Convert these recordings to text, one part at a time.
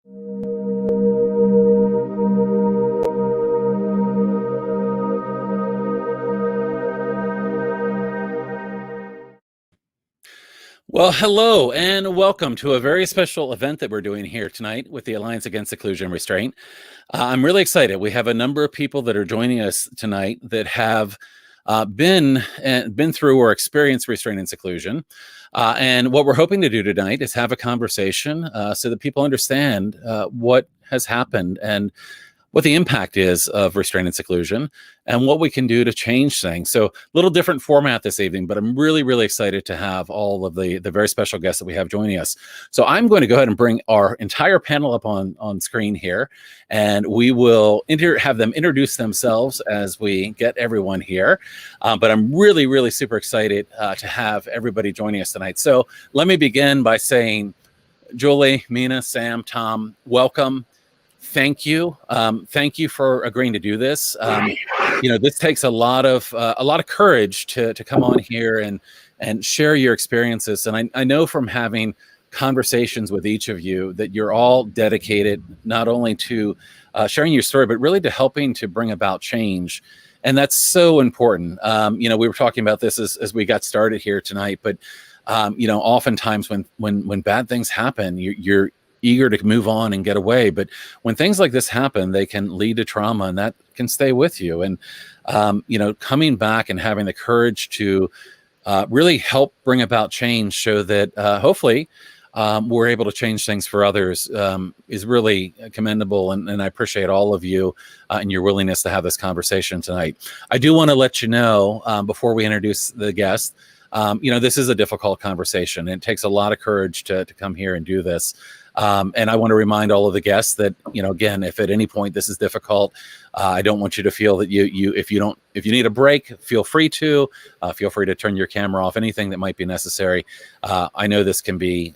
Well, hello and welcome to a very special event that we're doing here tonight with the Alliance Against Seclusion and Restraint. I'm really excited. We have a number of people that are joining us tonight that have been through or experienced restraint and seclusion. And what we're hoping to do tonight is have a conversation so that people understand what has happened and what the impact is of restraint and seclusion and what we can do to change things. So a little different format this evening, but I'm really, really excited to have all of the very special guests that we have joining us. So I'm going to go ahead and bring our entire panel up on screen here, and we will have them introduce themselves as we get everyone here. But I'm really, really super excited to have everybody joining us tonight. So let me begin by saying, Julie, Mina, Sam, Tom, welcome. Thank you. Thank you for agreeing to do this. This takes a lot of courage to come on here and share your experiences. And I know from having conversations with each of you that you're all dedicated not only to sharing your story, but really to helping to bring about change. And that's so important. We were talking about this as we got started here tonight, but oftentimes when bad things happen, you're eager to move on and get away. But when things like this happen, they can lead to trauma, and that can stay with you. And, coming back and having the courage to really help bring about change so that hopefully we're able to change things for others is really commendable. And I appreciate all of you and your willingness to have this conversation tonight. I do want to let you know before we introduce the guest, this is a difficult conversation. It takes a lot of courage to come here and do this. And I want to remind all of the guests that, again, if at any point this is difficult, I don't want you to feel that if you need a break, feel free to turn your camera off, anything that might be necessary. I know this can be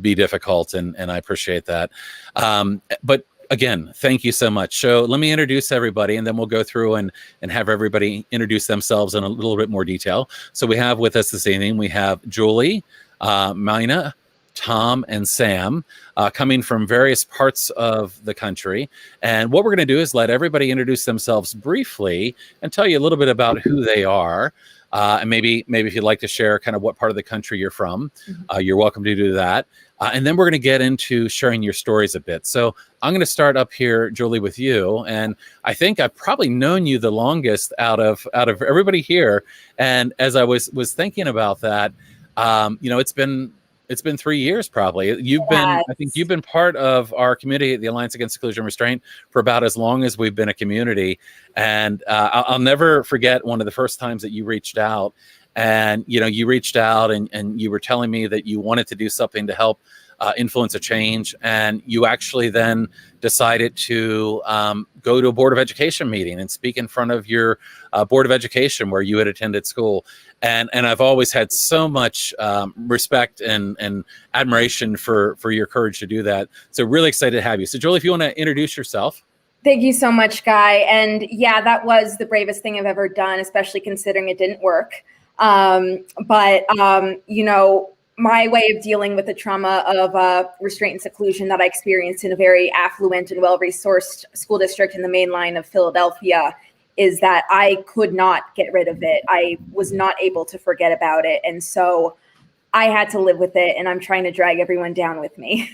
difficult, and I appreciate that. But again, thank you so much. So let me introduce everybody, and then we'll go through and have everybody introduce themselves in a little bit more detail. So we have with us this evening, we have Julie, Mina, Tom, and Sam coming from various parts of the country. And what we're going to do is let everybody introduce themselves briefly and tell you a little bit about who they are. And maybe if you'd like to share kind of what part of the country you're from, you're welcome to do that. And then we're going to get into sharing your stories a bit. So I'm going to start up here, Julie, with you. And I think I've probably known you the longest out of everybody here. And as I was thinking about that, it's been 3 years probably. I think you've been part of our community at the Alliance Against Seclusion and Restraint for about as long as we've been a community. And I'll never forget one of the first times that you reached out. And, you reached out and you were telling me that you wanted to do something to help influence a change. And you actually then decided to go to a Board of Education meeting and speak in front of your Board of Education where you had attended school. And I've always had so much respect and admiration for your courage to do that. So really excited to have you. So Julie, if you want to introduce yourself. Thank you so much, Guy. And yeah, that was the bravest thing I've ever done, especially considering it didn't work. My way of dealing with the trauma of restraint and seclusion that I experienced in a very affluent and well-resourced school district in the main line of Philadelphia is that I could not get rid of it. I was not able to forget about it. And so I had to live with it, and I'm trying to drag everyone down with me.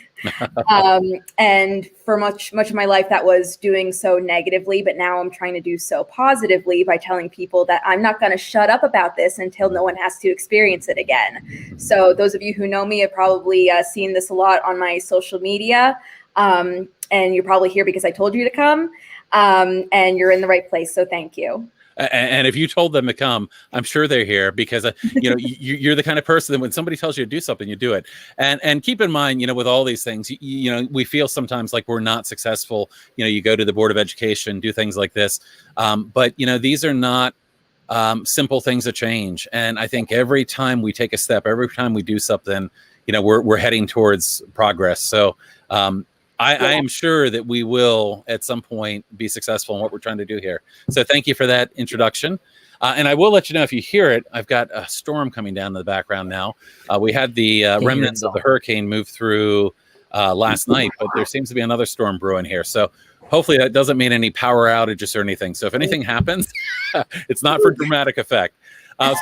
And for much of my life, that was doing so negatively, but now I'm trying to do so positively by telling people that I'm not going to shut up about this until no one has to experience it again. So those of you who know me have probably seen this a lot on my social media, and you're probably here because I told you to come, and you're in the right place. So thank you. And if you told them to come, I'm sure they're here because, you're the kind of person that when somebody tells you to do something, you do it. And keep in mind, with all these things, we feel sometimes like we're not successful. You go to the Board of Education, do things like this. But these are not simple things to change. And I think every time we take a step, every time we do something, we're heading towards progress. So I am sure that we will at some point be successful in what we're trying to do here. So thank you for that introduction. And I will let you know if you hear it, I've got a storm coming down in the background now. We had the remnants of the hurricane move through last night, but there seems to be another storm brewing here. So hopefully that doesn't mean any power outages or anything. So if anything happens, it's not for dramatic effect.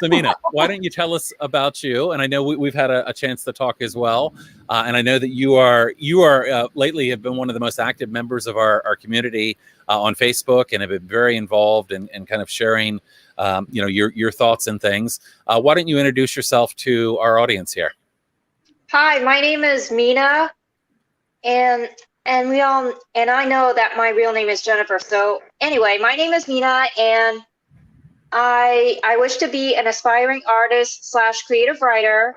So Mina, why don't you tell us about you? And I know we've had a chance to talk as well. And I know that you are lately have been one of the most active members of our community on Facebook, and have been very involved in kind of sharing, your thoughts and things. Why don't you introduce yourself to our audience here? Hi, my name is Mina, and I know that my real name is Jennifer. So anyway, my name is Mina, and I wish to be an aspiring artist / creative writer.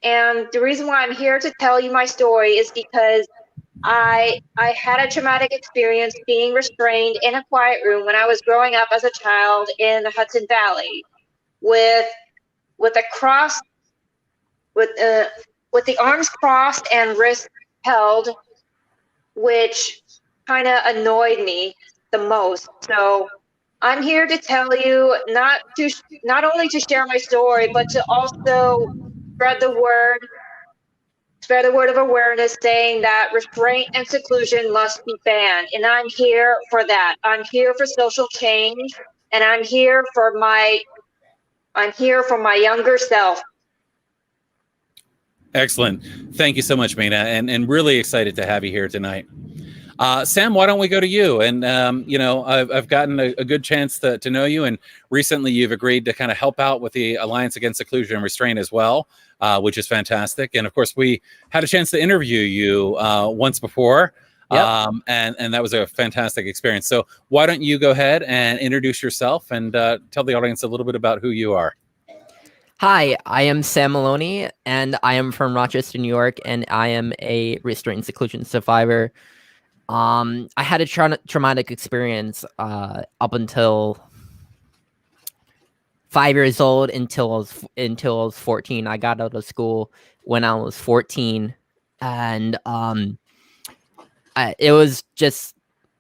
And the reason why I'm here to tell you my story is because I had a traumatic experience being restrained in a quiet room when I was growing up as a child in the Hudson Valley, with a cross with the arms crossed and wrists held, which kind of annoyed me the most. So I'm here to tell you not only to share my story, but to also spread the word of awareness, saying that restraint and seclusion must be banned. And I'm here for that. I'm here for social change, and I'm here for my younger self. Excellent. Thank you so much, Mina, and really excited to have you here tonight. Sam, why don't we go to you? And, I've gotten a good chance to know you. And recently you've agreed to kind of help out with the Alliance Against Seclusion and Restraint as well, which is fantastic. And of course, we had a chance to interview you once before. Yep. And that was a fantastic experience. So why don't you go ahead and introduce yourself and tell the audience a little bit about who you are. Hi, I am Sam Maloney, and I am from Rochester, New York, and I am a restraint seclusion survivor. I had a traumatic experience up until 5 years old until I was 14. I got out of school when I was 14, and it was just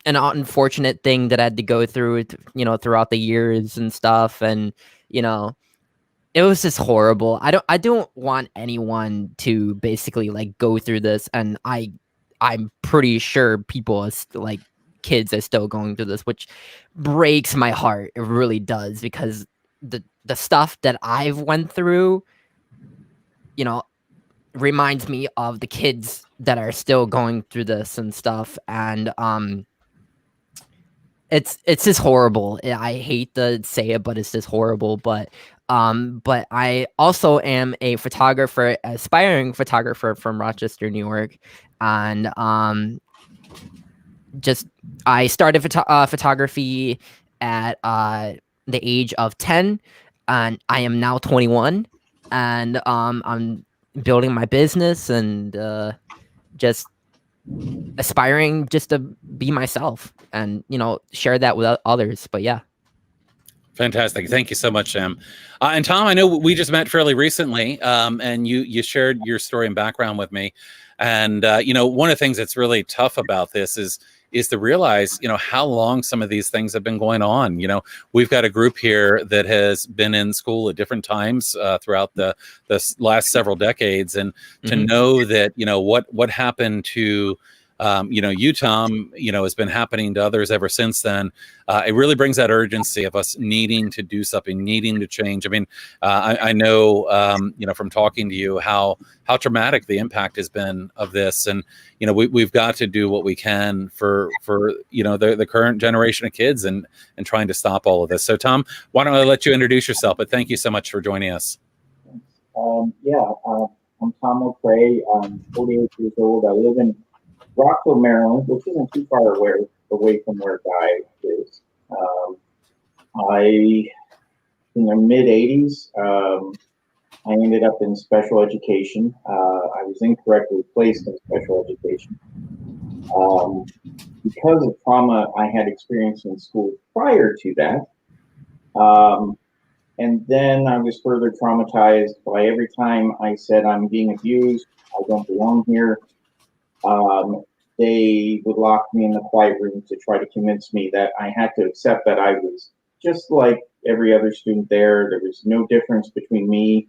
an unfortunate thing that I had to go through, throughout the years and stuff, and it was just horrible. I don't want anyone to basically like go through this, and I'm pretty sure people kids are still going through this, which breaks my heart. It really does, because the stuff that I've went through, reminds me of the kids that are still going through this and stuff. And it's just horrible. I hate to say it, but it's just horrible. But I also am a photographer, aspiring photographer from Rochester, New York, and I started photography at the age of 10, and I am now 21, and I'm building my business and just aspiring just to be myself and share that with others. But yeah. Fantastic. Thank you so much, Sam. And Tom, I know we just met fairly recently, and you shared your story and background with me. And, one of the things that's really tough about this is to realize, how long some of these things have been going on. We've got a group here that has been in school at different times throughout the last several decades. And to know that, what happened to you, Tom, has been happening to others ever since then. It really brings that urgency of us needing to do something, needing to change. I mean, I know, from talking to you how traumatic the impact has been of this. And, we've got to do what we can for the current generation of kids and trying to stop all of this. So, Tom, why don't I let you introduce yourself? But thank you so much for joining us. I'm Tom Mccray. I'm 48 years old. I live in Rockville, Maryland, which isn't too far away from where Guy is. In the mid 80s, I ended up in special education. I was incorrectly placed in special education. Because of trauma I had experienced in school prior to that. And then I was further traumatized by every time I said I'm being abused, I don't belong here. They would lock me in the quiet room to try to convince me that I had to accept that I was just like every other student there. There was no difference between me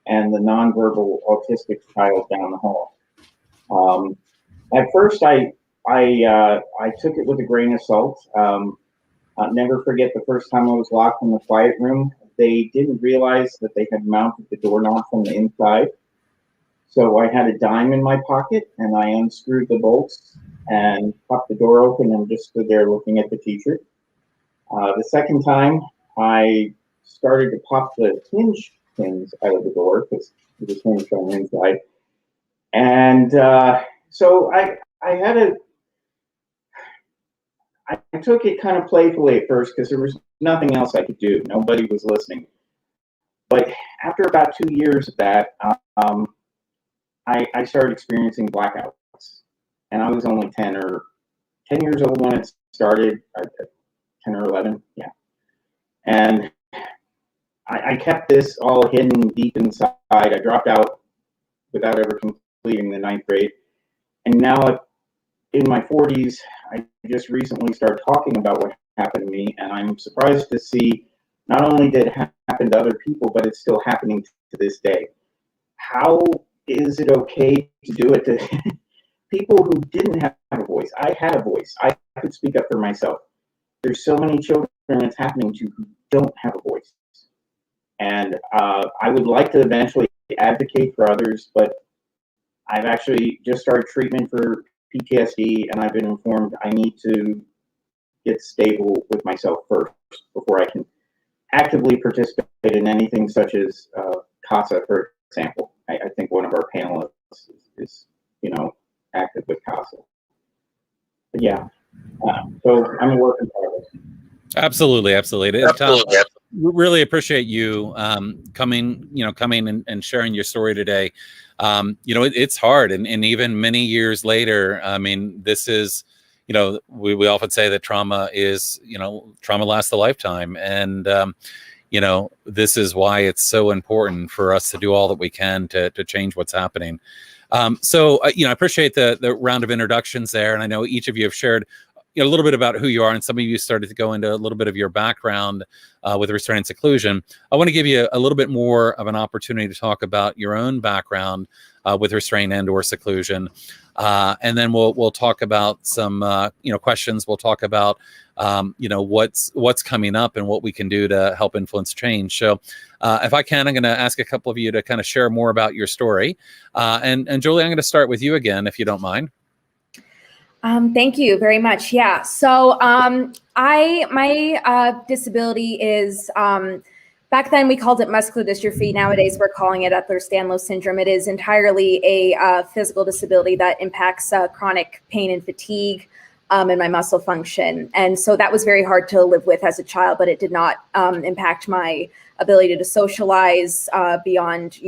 and the nonverbal autistic child down the hall. At first, I took it with a grain of salt. I'll never forget the first time I was locked in the quiet room. They didn't realize that they had mounted the doorknob from the inside. So I had a dime in my pocket, and I unscrewed the bolts and popped the door open and just stood there looking at the teacher. The second time, I started to pop the hinge pins out of the door because it was hinged on the inside. And so I took it kind of playfully at first because there was nothing else I could do. Nobody was listening. But after about 2 years of that, I started experiencing blackouts. And I was only 10 years old when it started, 10 or 11, yeah. And I kept this all hidden deep inside. I dropped out without ever completing the 9th grade. And now in my 40s, I just recently started talking about what happened to me, and I'm surprised to see not only did it happen to other people, but it's still happening to this day. How is it okay to do it to people who didn't have a voice? I had a voice. I could speak up for myself. There's so many children it's happening to who don't have a voice. And I would like to eventually advocate for others, but I've actually just started treatment for PTSD, and I've been informed I need to get stable with myself first before I can actively participate in anything such as CASA, for example. I think one of our panelists is active with CASA. But yeah, so I'm a work in progress. Absolutely. Tom, really appreciate you coming and sharing your story today. It's hard, and even many years later, I mean, this is, we often say that trauma lasts a lifetime, and this is why it's so important for us to do all that we can to change what's happening. So I appreciate the round of introductions there, and I know each of you have shared a little bit about who you are, and some of you started to go into a little bit of your background with Restraint and Seclusion. I want to give you a little bit more of an opportunity to talk about your own background with Restraint and or Seclusion, and then we'll talk about some questions. We'll talk about what's coming up and what we can do to help influence change. So if I can, I'm going to ask a couple of you to kind of share more about your story, and Julie, I'm going to start with you again, if you don't mind. Thank you very much. Yeah. So my disability is, back then we called it muscular dystrophy. Nowadays we're calling it Ehlers-Danlos syndrome. It is entirely a physical disability that impacts chronic pain and fatigue and my muscle function. And so that was very hard to live with as a child, but it did not impact my ability to socialize beyond,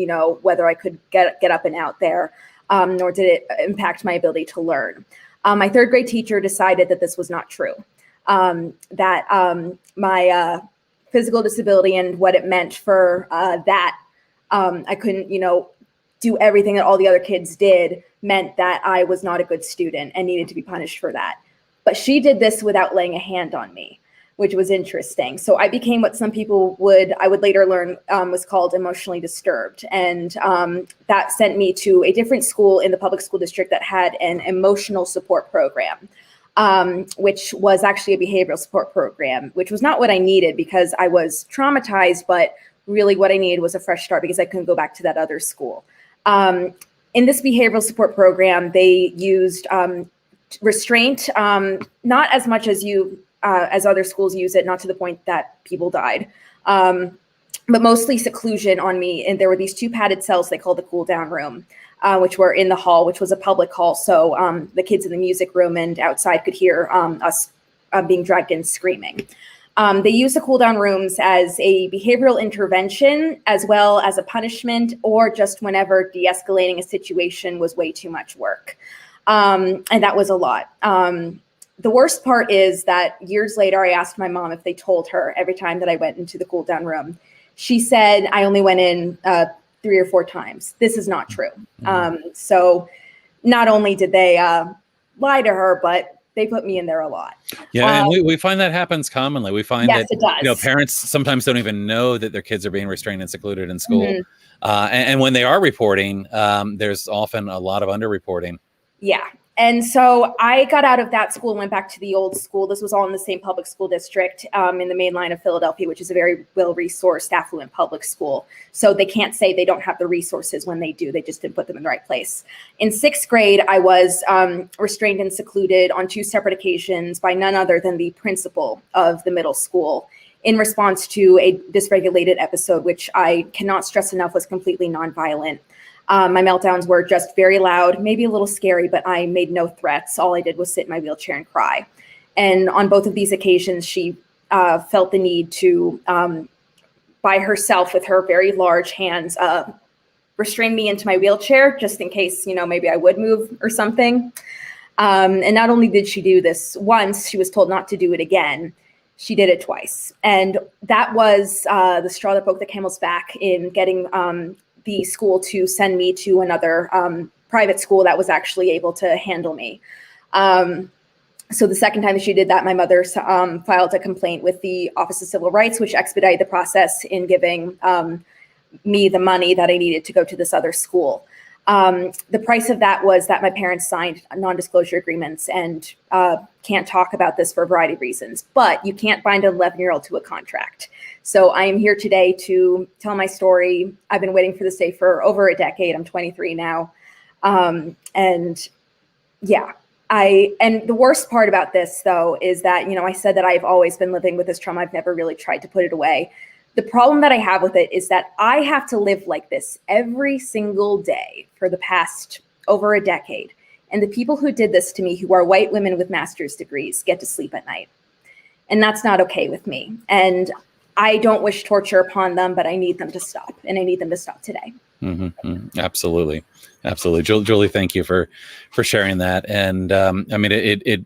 whether I could get up and out there, nor did it impact my ability to learn. My 3rd grade teacher decided that this was not true, that my physical disability and what it meant for that I couldn't, do everything that all the other kids did meant that I was not a good student and needed to be punished for that. But she did this without laying a hand on me, which was interesting. So I became what some people I would later learn was called emotionally disturbed. And that sent me to a different school in the public school district that had an emotional support program, which was actually a behavioral support program, which was not what I needed because I was traumatized, but really what I needed was a fresh start because I couldn't go back to that other school. In this behavioral support program, they used restraint, not as much as as other schools use it, not to the point that people died, but mostly seclusion on me. And there were these 2 padded cells they called the cool down room, which were in the hall, which was a public hall. So the kids in the music room and outside could hear us being dragged in screaming. They used the cool down rooms as a behavioral intervention, as well as a punishment, or just whenever de-escalating a situation was way too much work. And that was a lot. The worst part is that years later, I asked my mom if they told her every time that I went into the cool down room. She said, I only went in 3 or 4 times. This is not true. So not only did they lie to her, but they put me in there a lot. Yeah, and we find that happens commonly. We find yes, that it does. Parents sometimes don't even know that their kids are being restrained and secluded in school. And when they are reporting, there's often a lot of underreporting. Yeah. And so I got out of that school and went back to the old school. This was all in the same public school district in the main line of Philadelphia, which is a very well-resourced, affluent public school. So they can't say they don't have the resources when they do. They just didn't put them in the right place. In 6th grade, I was restrained and secluded on 2 separate occasions by none other than the principal of the middle school in response to a dysregulated episode, which I cannot stress enough was completely nonviolent. My meltdowns were just very loud, maybe a little scary, but I made no threats. All I did was sit in my wheelchair and cry. And on both of these occasions, she felt the need to, by herself with her very large hands, restrain me into my wheelchair just in case, maybe I would move or something. And not only did she do this once, she was told not to do it again. She did it twice. And that was the straw that broke the camel's back in getting the school to send me to another private school that was actually able to handle me. So the second time she did that, my mother filed a complaint with the Office of Civil Rights, which expedited the process in giving me the money that I needed to go to this other school. The price of that was that my parents signed non-disclosure agreements and can't talk about this for a variety of reasons, but you can't bind an 11-year-old to a contract. So I am here today to tell my story. I've been waiting for this day for over a decade. I'm 23 now. And the worst part about this though, is that, I said that I've always been living with this trauma. I've never really tried to put it away. The problem that I have with it is that I have to live like this every single day for the past over a decade. And the people who did this to me, who are white women with master's degrees, get to sleep at night. And that's not okay with me. And I don't wish torture upon them, but I need them to stop. And I need them to stop today. Mm-hmm. Absolutely. Absolutely. Julie, thank you for sharing that. And it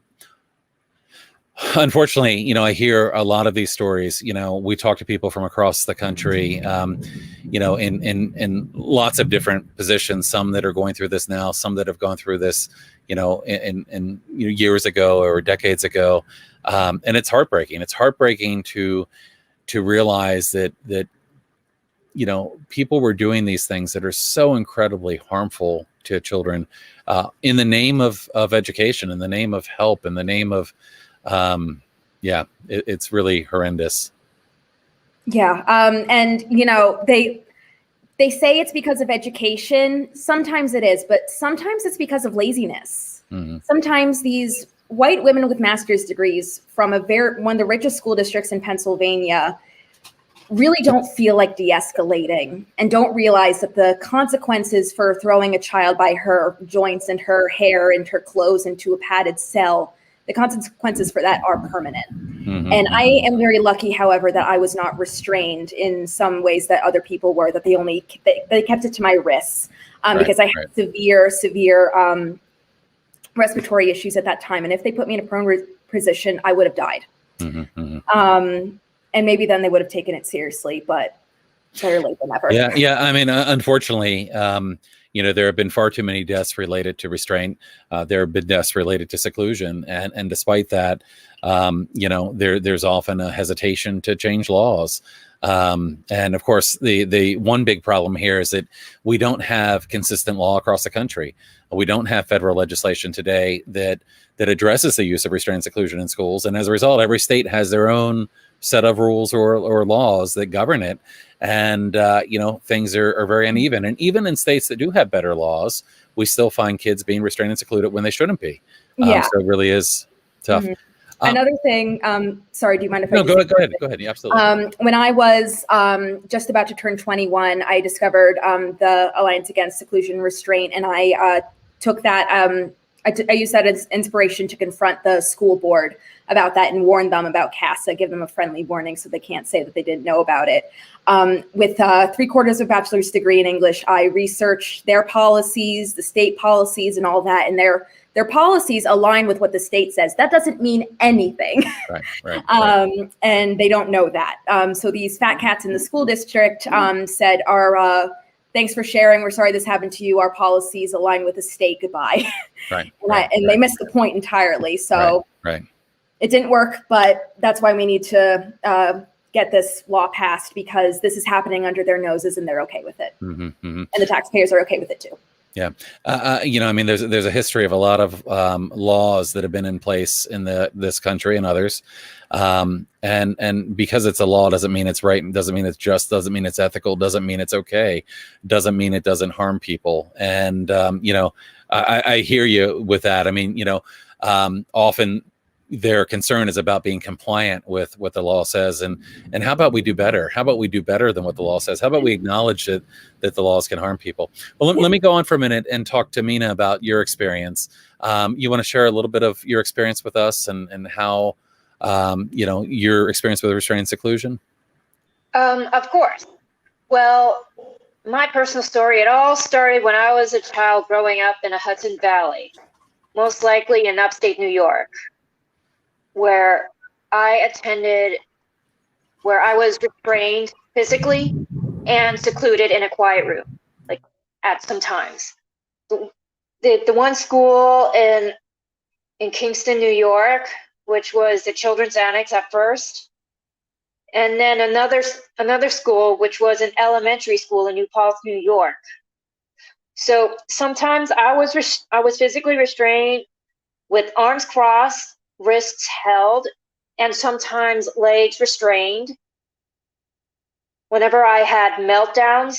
unfortunately, I hear a lot of these stories. We talk to people from across the country, in lots of different positions, some that are going through this now, some that have gone through this, in years ago or decades ago. And it's heartbreaking. It's heartbreaking to realize that people were doing these things that are so incredibly harmful to children, in the name of education, in the name of help, in the name of, it's really horrendous. Yeah. And they say it's because of education. Sometimes it is, but sometimes it's because of laziness. Mm-hmm. Sometimes these white women with master's degrees from one of the richest school districts in Pennsylvania really don't feel like de-escalating and don't realize that the consequences for throwing a child by her joints and her hair and her clothes into a padded cell, the consequences for that are permanent. Mm-hmm. And I am very lucky, however, that I was not restrained in some ways that other people were, that they kept it to my wrists, because I had severe respiratory issues at that time. And if they put me in a prone position, I would have died. Mm-hmm. And maybe then they would have taken it seriously, but better late than never. Yeah. I mean, unfortunately, there have been far too many deaths related to restraint. There have been deaths related to seclusion. And despite that, there's often a hesitation to change laws. And of course, the one big problem here is that we don't have consistent law across the country. We don't have federal legislation today that addresses the use of restraint seclusion in schools. And as a result, every state has their own set of rules or laws that govern it. And, things are very uneven. And even in states that do have better laws, we still find kids being restrained and secluded when they shouldn't be. So it really is tough. Mm-hmm. Another thing, sorry, do you mind if I go ahead. Yeah, absolutely. When I was just about to turn 21, I discovered the Alliance Against Seclusion and Restraint, and I took that, I used that as inspiration to confront the school board about that and warn them about CASA, give them a friendly warning so they can't say that they didn't know about it. With 3/4 of a bachelor's degree in English, I researched their policies, the state policies and all that, and their policies align with what the state says. That doesn't mean anything. Right. And they don't know that. So these fat cats in the school district said, thanks for sharing. We're sorry this happened to you. Our policies align with the state. Goodbye. Right. They missed the point entirely. So it didn't work, but that's why we need to get this law passed, because this is happening under their noses and they're okay with it. Mm-hmm. And the taxpayers are okay with it too. Yeah. You know, I mean, there's a history of a lot of laws that have been in place in this country and others. And because it's a law doesn't mean it's right, doesn't mean it's just, doesn't mean it's ethical, doesn't mean it's okay, doesn't mean it doesn't harm people. And, you know, I hear you with that. I mean, you know, often their concern is about being compliant with what the law says. And how about we do better? How about we do better than what the law says? How about we acknowledge that the laws can harm people? Well, let me go on for a minute and talk to Mina about your experience. You want to share a little bit of your experience with us and how, you know, your experience with restraint and seclusion? Of course. Well, my personal story, it all started when I was a child growing up in a Hudson Valley, most likely in upstate New York, where I was restrained physically and secluded in a quiet room, like at some times. The one school in Kingston, New York, which was the children's annex at first, and then another school, which was an elementary school in New Paltz, New York. So sometimes I was physically restrained with arms crossed, wrists held, and sometimes legs restrained. Whenever I had meltdowns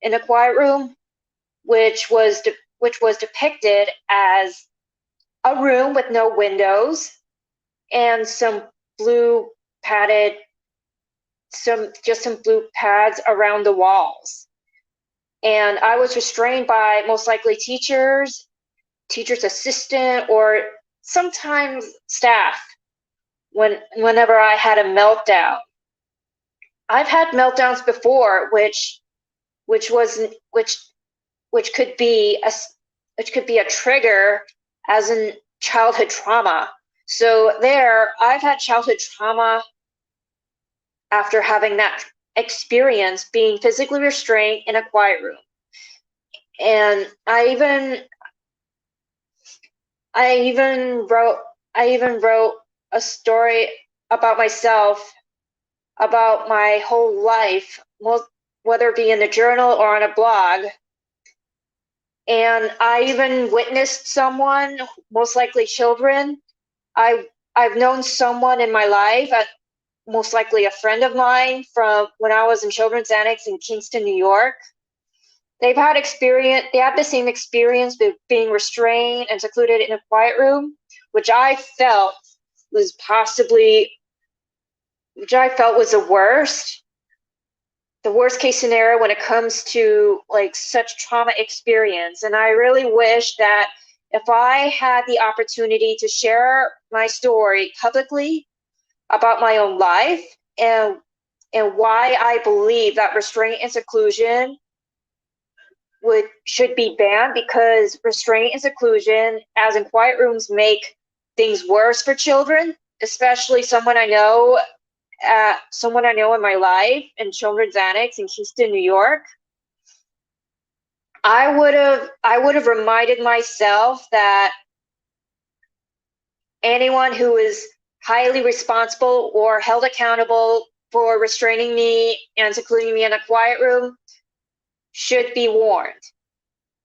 in a quiet room, which was depicted as a room with no windows and some blue pads around the walls. And I was restrained by most likely teachers assistant, or sometimes staff whenever I had a meltdown. I've had meltdowns before, which could be a trigger as in childhood trauma. So I've had childhood trauma after having that experience, being physically restrained in a quiet room. And I even wrote a story about myself, about my whole life, whether it be in a journal or on a blog. And I even witnessed someone, most likely children. I've known someone in my life, most likely a friend of mine from when I was in Children's Annex in Kingston, New York. They had the same experience with being restrained and secluded in a quiet room, which I felt was the worst case scenario when it comes to like such trauma experience. And I really wish that if I had the opportunity to share my story publicly about my own life and why I believe that restraint and seclusion should be banned, because restraint and seclusion, as in quiet rooms, make things worse for children, especially someone I know in my life in Children's Annex in Kingston, New York. I would have reminded myself that anyone who is highly responsible or held accountable for restraining me and secluding me in a quiet room should be warned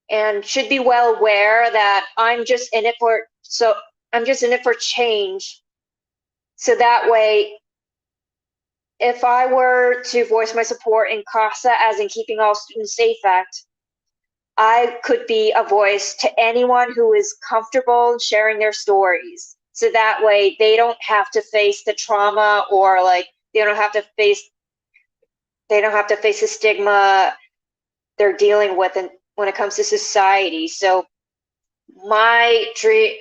and should be well aware that I'm just in it for change. So that way, if I were to voice my support in CASA, as in Keeping All Students Safe Act, I could be a voice to anyone who is comfortable sharing their stories. So that way they don't have to face the trauma, or like they don't have to face the stigma they're dealing with when it comes to society. So my dream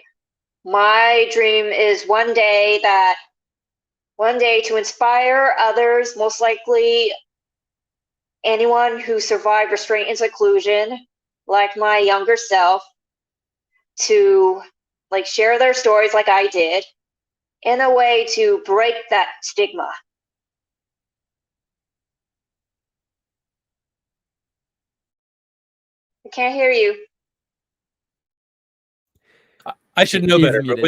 is one day to inspire others, most likely anyone who survived restraint and seclusion, like my younger self, to like share their stories like I did, in a way to break that stigma. I can't hear you. I should know He's better, but muted.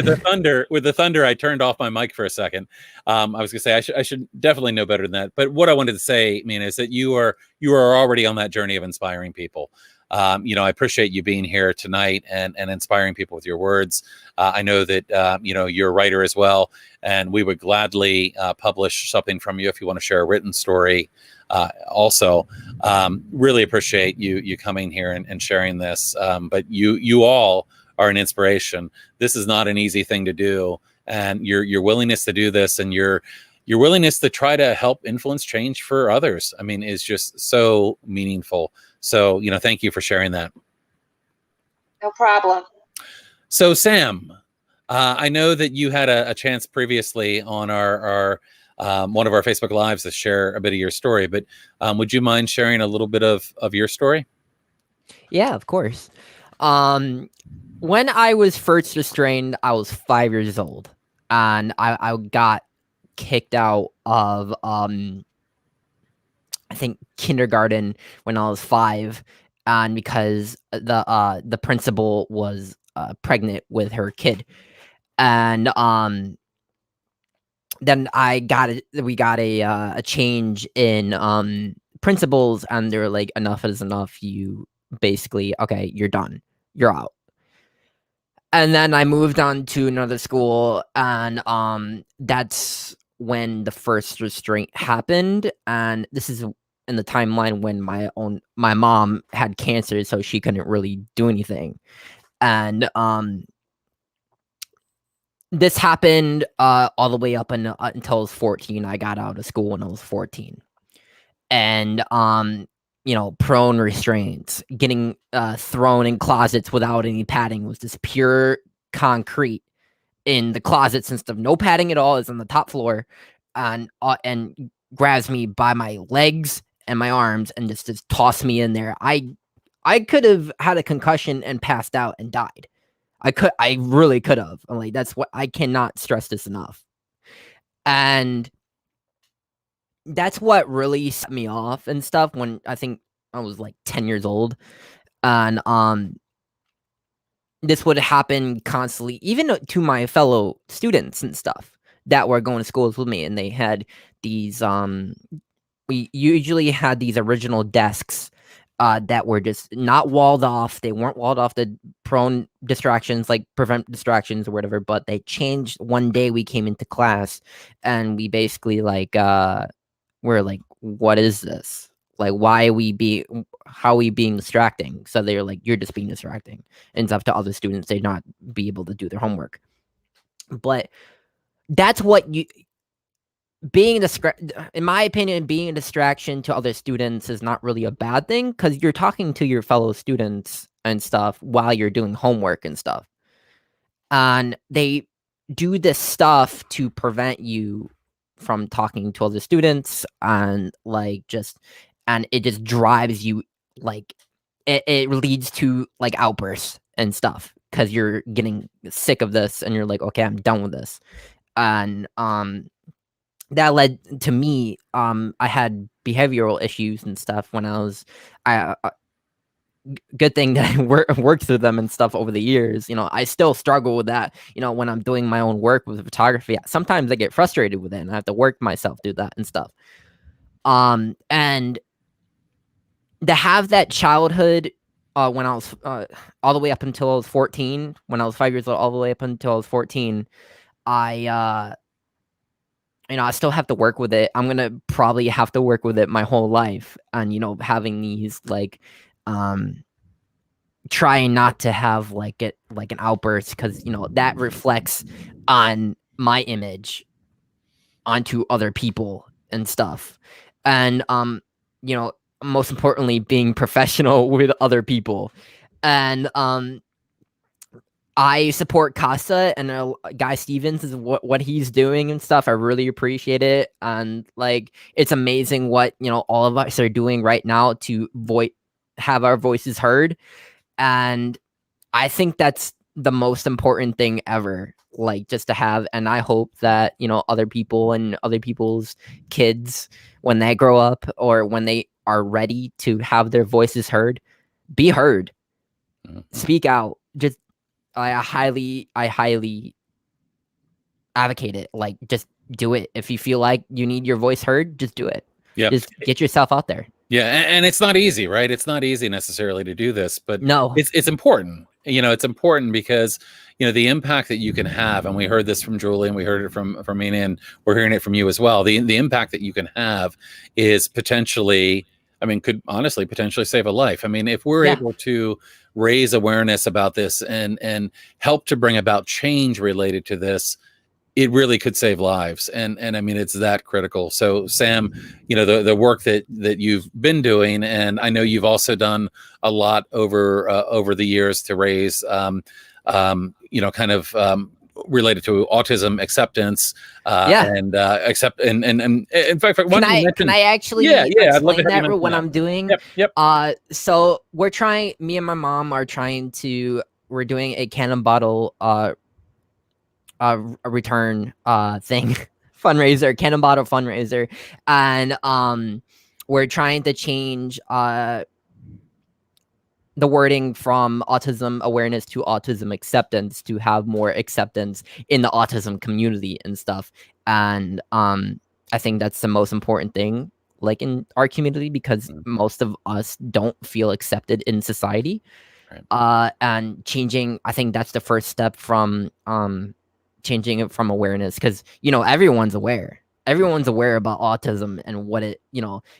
with the thunder, I turned off my mic for a second. I was gonna say I should definitely know better than that. But what I wanted to say, Mina, is that you are already on that journey of inspiring people. I appreciate you being here tonight and inspiring people with your words. I know that, you're a writer as well, and we would gladly publish something from you if you want to share a written story. Also, really appreciate you coming here and sharing this. But you all are an inspiration. This is not an easy thing to do, and your willingness to do this and your willingness to try to help influence change for others, I mean, is just so meaningful. So, thank you for sharing that. No problem. So, Sam, I know that you had a chance previously on our one of our Facebook Lives to share a bit of your story, but would you mind sharing a little bit of your story? Yeah, of course. When I was first restrained, I was 5 years old, and I got kicked out of I think kindergarten when I was 5, and because the principal was pregnant with her kid, and then we got a change in principals, and they're like, enough is enough. You basically, okay, you're done, you're out. And then I moved on to another school, and that's when the first restraint happened. And this is in the timeline when my mom had cancer, so she couldn't really do anything. And this happened all the way up until I was 14. I got out of school when I was 14. And prone restraints, getting thrown in closets without any padding, was just pure concrete in the closets and stuff. No padding at all. Is on the top floor, and grabs me by my legs and my arms and just tossed me in there. I could have had a concussion and passed out and died. I really could have. I'm like, that's what I cannot stress this enough. And that's what really set me off and stuff when I think I was like 10 years old. And this would happen constantly, even to my fellow students and stuff that were going to schools with me. And they had these we usually had these original desks that were just not walled off. They weren't walled off to prone distractions, like prevent distractions or whatever, but they changed. One day we came into class and we basically we're like, what is this? Like, how are we being distracting? So they're like, you're just being distracting. And it's up to other students to not be able to do their homework. But that's what in my opinion, being a distraction to other students is not really a bad thing, because you're talking to your fellow students and stuff while you're doing homework and stuff. And they do this stuff to prevent you from talking to other students, and it just drives you, like it leads to like outbursts and stuff, because you're getting sick of this and you're like, okay, I'm done with this. And that led to me, I had behavioral issues and stuff when I was good thing that I worked through them and stuff over the years. I still struggle with that, when I'm doing my own work with photography. Sometimes I get frustrated with it and I have to work myself through that and stuff. And to have that childhood when I was all the way up until I was 14, when I was 5 years old, all the way up until I was 14, I still have to work with it. I'm gonna probably have to work with it my whole life. And having these trying not to have an outburst, because that reflects on my image onto other people and stuff. And most importantly, being professional with other people. And I support Casa and Guy Stevens is what he's doing and stuff. I really appreciate it. And it's amazing what, all of us are doing right now to have our voices heard. And I think that's the most important thing ever, just to have. And I hope that, other people and other people's kids, when they grow up or when they are ready to have their voices heard, be heard, speak out. I highly advocate it. Just do it. If you feel like you need your voice heard, just do it. Yeah. Just get yourself out there. Yeah, and it's not easy, right? It's not easy necessarily to do this, but No. it's important. It's important because the impact that you can have, and we heard this from Julie, and we heard it from Mina, and we're hearing it from you as well. The impact that you can have is potentially, could honestly potentially save a life. If we're Yeah. able to raise awareness about this and help to bring about change related to this, it really could save lives. And it's that critical. So Sam, the work that you've been doing, and I know you've also done a lot over the years to raise, related to autism acceptance, and in fact, can I actually I'd love to explain have you that mention what that. I'm doing? Yep. So me and my mom are we're doing a cannon bottle a return thing fundraiser, cannon bottle fundraiser, and we're trying to change the wording from autism awareness to autism acceptance to have more acceptance in the autism community and stuff. And I think that's the most important thing, like in our community, because most of us don't feel accepted in society. Right. And changing, I think that's the first step from changing it from awareness, because everyone's aware about autism and what it,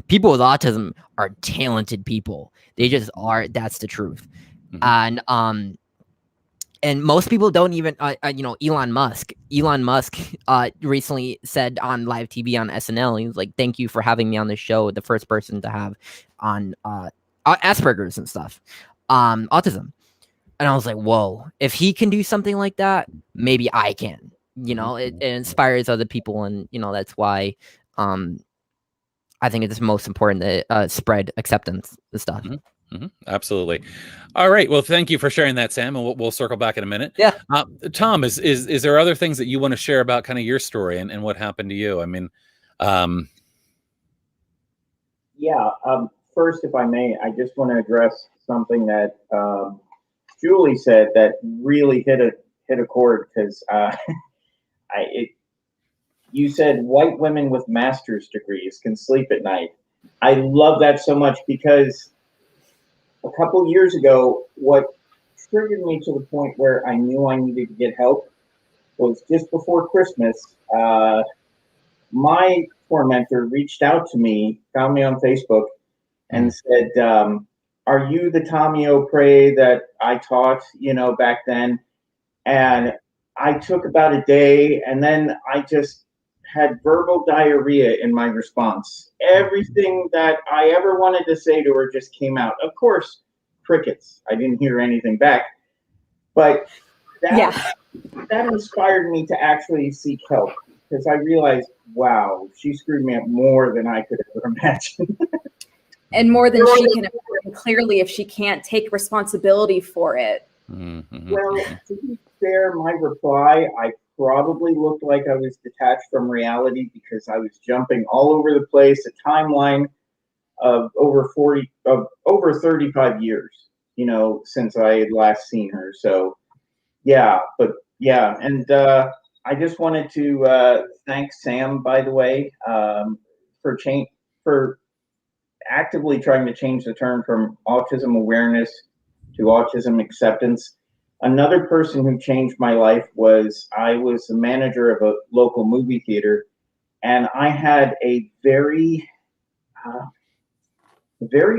people with autism are talented people. They just are. That's the truth. And most people don't even Elon Musk recently said on live TV on SNL, he was like, thank you for having me on the show, the first person to have on Asperger's and stuff, autism. And I was like, whoa, if he can do something like that, maybe I can. It inspires other people. And, that's why I think it's most important to spread acceptance and stuff. Absolutely. All right. Well, thank you for sharing that, Sam. And we'll circle back in a minute. Yeah. Tom, is there other things that you want to share about kind of your story and what happened to you? First, if I may, I just want to address something that Julie said that really hit a chord, because you said white women with master's degrees can sleep at night. I love that so much, because a couple years ago, what triggered me to the point where I knew I needed to get help was just before Christmas. My tormentor reached out to me, found me on Facebook, and said, are you the Tommy Mccray that I taught, back then? And I took about a day, and then I just had verbal diarrhea in my response. Everything that I ever wanted to say to her just came out. Of course, crickets. I didn't hear anything back. But that inspired me to actually seek help, because I realized, wow, she screwed me up more than I could ever imagine. And more than she can imagine, clearly, if she can't take responsibility for it. Well, to be fair, my reply, I probably looked like I was detached from reality, because I was jumping all over the place, a timeline of over 35 years, since I had last seen her. So and I just wanted to thank Sam, by the way, for actively trying to change the term from autism awareness to autism acceptance. Another person who changed my life was, I was the manager of a local movie theater, and I had a very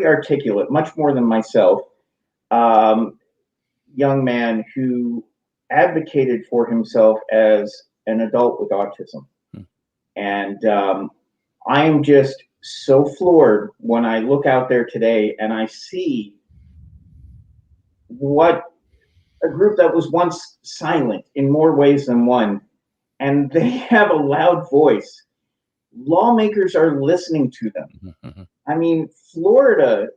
articulate, much more than myself, young man who advocated for himself as an adult with autism. And I am just so floored when I look out there today and I see what a group that was once silent in more ways than one, and they have a loud voice. Lawmakers are listening to them. Florida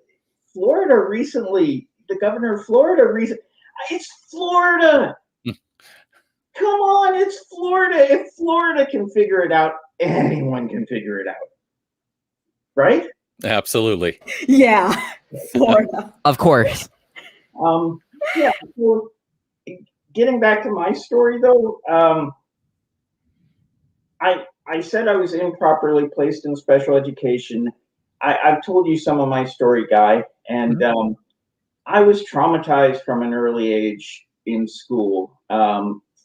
recently, the governor of Florida recently, it's Florida. Come on, it's Florida. If Florida can figure it out, anyone can figure it out. Right? Absolutely. Yeah, Florida. Of course. So getting back to my story, though, I said I was improperly placed in special education. I've told you some of my story, Guy, and I was traumatized from an early age in school.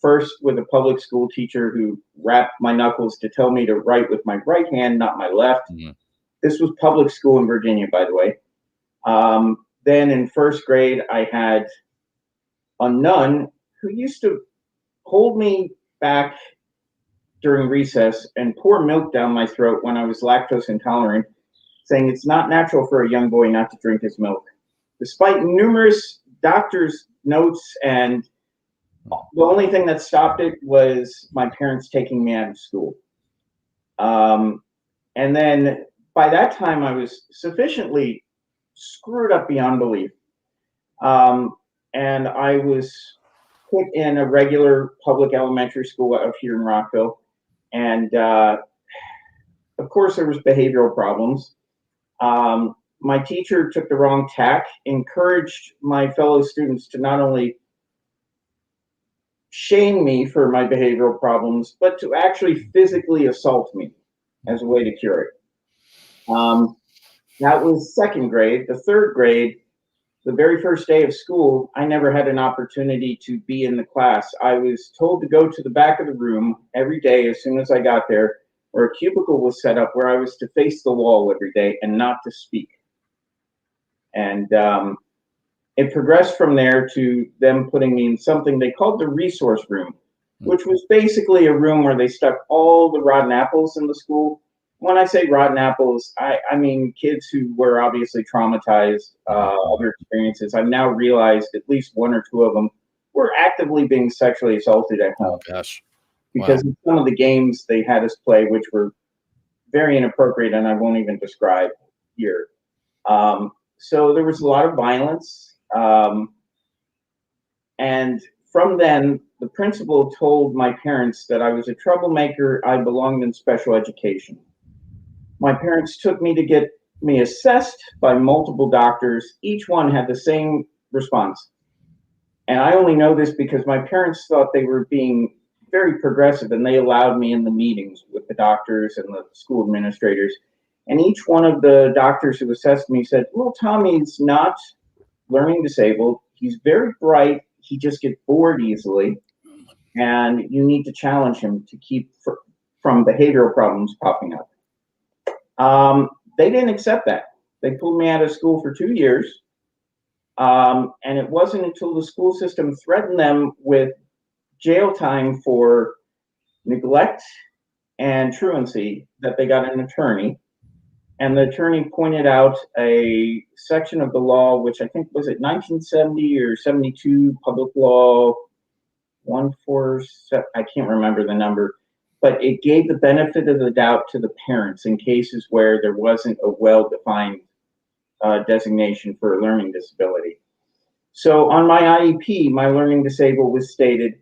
First with a public school teacher who rapped my knuckles to tell me to write with my right hand, not my left. This was public school in Virginia, by the way. Then in first grade, I had a nun who used to hold me back during recess and pour milk down my throat when I was lactose intolerant, saying it's not natural for a young boy not to drink his milk. Despite numerous doctor's notes, and the only thing that stopped it was my parents taking me out of school. And then by that time, I was sufficiently screwed up beyond belief. And I was put in a regular public elementary school out here in Rockville. And of course, there was behavioral problems. My teacher took the wrong tack, encouraged my fellow students to not only shame me for my behavioral problems, but to actually physically assault me as a way to cure it. That was second grade. The third grade, the very first day of school, I never had an opportunity to be in the class. I was told to go to the back of the room every day as soon as I got there, where a cubicle was set up where I was to face the wall every day and not to speak. And it progressed from there to them putting me in something they called the resource room, which was basically a room where they stuck all the rotten apples in the school. When I say rotten apples, I mean kids who were obviously traumatized, other experiences. I've now realized at least one or two of them were actively being sexually assaulted at home. Oh, gosh. Because of some of the games they had us play, which were very inappropriate, and I won't even describe here. So there was a lot of violence. And from then, the principal told my parents that I was a troublemaker. I belonged in special education. My parents took me to get me assessed by multiple doctors. Each one had the same response. And I only know this because my parents thought they were being very progressive, and they allowed me in the meetings with the doctors and the school administrators. And each one of the doctors who assessed me said, well, Tommy's not learning disabled. He's very bright. He just gets bored easily. And you need to challenge him to keep from behavioral problems popping up. They didn't accept that. They pulled me out of school for 2 years. And it wasn't until the school system threatened them with jail time for neglect and truancy that they got an attorney. And the attorney pointed out a section of the law, which I think was it 1970 or 72, Public Law 147, I can't remember the number, but it gave the benefit of the doubt to the parents in cases where there wasn't a well-defined designation for a learning disability. So on my IEP, my learning disabled was stated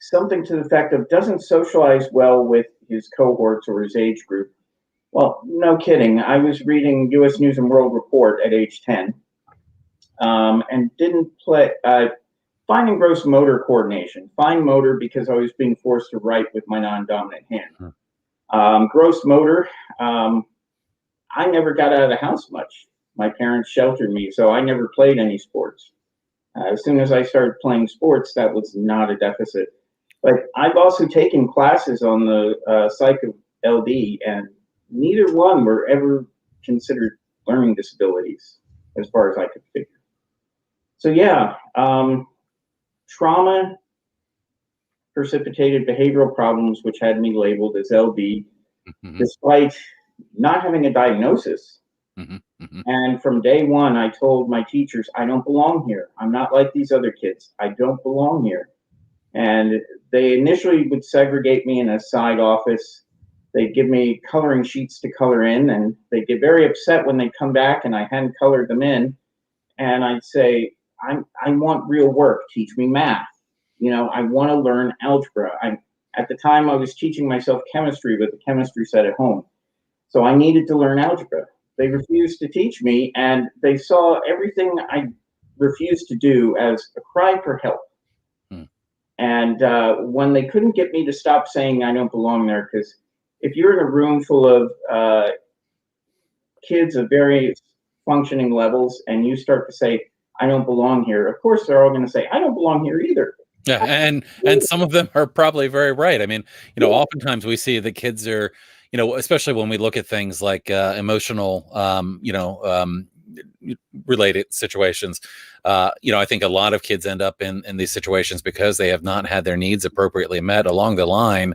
something to the effect of doesn't socialize well with his cohorts or his age group. Well, no kidding. I was reading U.S. News and World Report at age 10 and didn't play fine and gross motor coordination. Fine motor because I was being forced to write with my non-dominant hand. Gross motor, I never got out of the house much. My parents sheltered me, so I never played any sports. As soon as I started playing sports, that was not a deficit. But I've also taken classes on the psych of LD, and neither one were ever considered learning disabilities, as far as I could figure. So yeah, trauma precipitated behavioral problems, which had me labeled as LD, despite not having a diagnosis. And from day one, I told my teachers, I don't belong here. I'm not like these other kids. I don't belong here. And they initially would segregate me in a side office. They'd give me coloring sheets to color in, and they'd get very upset when they come back and I hadn't colored them in. And I'd say, I want real work. Teach me math. You know, I want to learn algebra. At the time, I was teaching myself chemistry with a chemistry set at home. So I needed to learn algebra. They refused to teach me, and they saw everything I refused to do as a cry for help. And when they couldn't get me to stop saying I don't belong there, because if you're in a room full of kids of various functioning levels, and you start to say, I don't belong here, of course they're all going to say, I don't belong here either. Yeah, and some of them are probably very right. I mean, oftentimes we see the kids are, especially when we look at things like emotional, related situations. I think a lot of kids end up in these situations because they have not had their needs appropriately met along the line.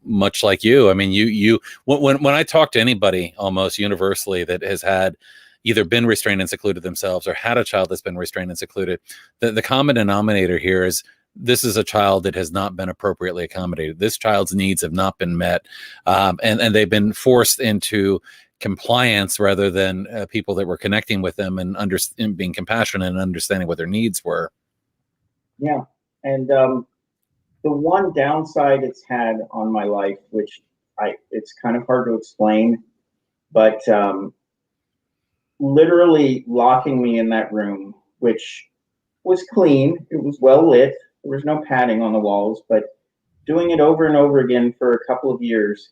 Much like you, I mean, when I talk to anybody almost universally that has had either been restrained and secluded themselves or had a child that's been restrained and secluded, the common denominator here is this is a child that has not been appropriately accommodated. This child's needs have not been met, and they've been forced into compliance rather than people that were connecting with them and being compassionate and understanding what their needs were. Yeah, and the one downside it's had on my life, which it's kind of hard to explain, but literally locking me in that room, which was clean, it was well lit, there was no padding on the walls, but doing it over and over again for a couple of years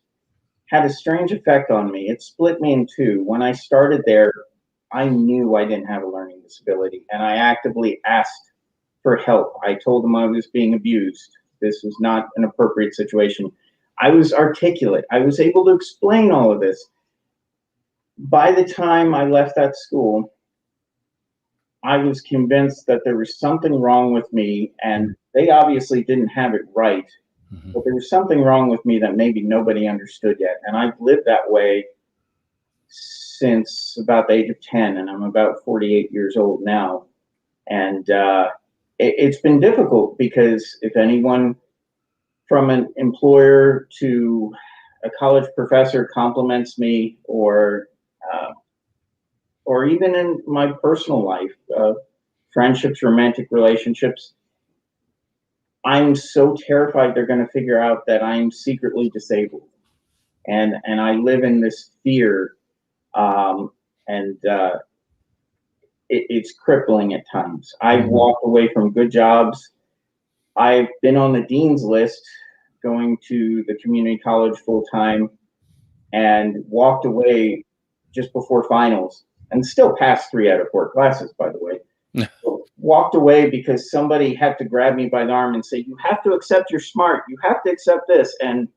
had a strange effect on me. It split me in two. When I started there, I knew I didn't have a learning disability, and I actively asked for help. I told them I was being abused. This was not an appropriate situation. I was articulate. I was able to explain all of this. By the time I left that school, I was convinced that there was something wrong with me, and they obviously didn't have it right, but there was something wrong with me that maybe nobody understood yet. And I've lived that way since about the age of 10, and I'm about 48 years old now. And it's been difficult because if anyone from an employer to a college professor compliments me, or even in my personal life, friendships, romantic relationships, I'm so terrified they're going to figure out that I'm secretly disabled. And I live in this fear, it's crippling at times. I've walked away from good jobs. I've been on the dean's list going to the community college full time, and walked away just before finals, and still passed 3 out of 4 classes, by the way. Walked away because somebody had to grab me by the arm and say, you have to accept you're smart. You have to accept this. And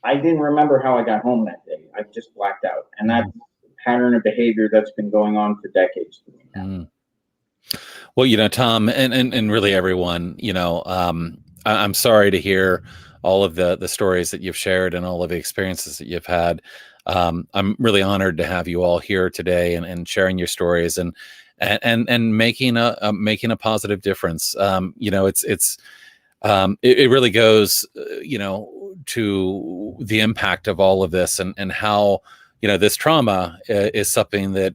I didn't remember how I got home that day. I just blacked out. And that's a pattern of behavior that's been going on for decades for me now. Well, Tom, and really everyone, I'm sorry to hear all of the stories that you've shared and all of the experiences that you've had. I'm really honored to have you all here today and sharing your stories and making a positive difference. It really goes, to the impact of all of this and how, this trauma is something that,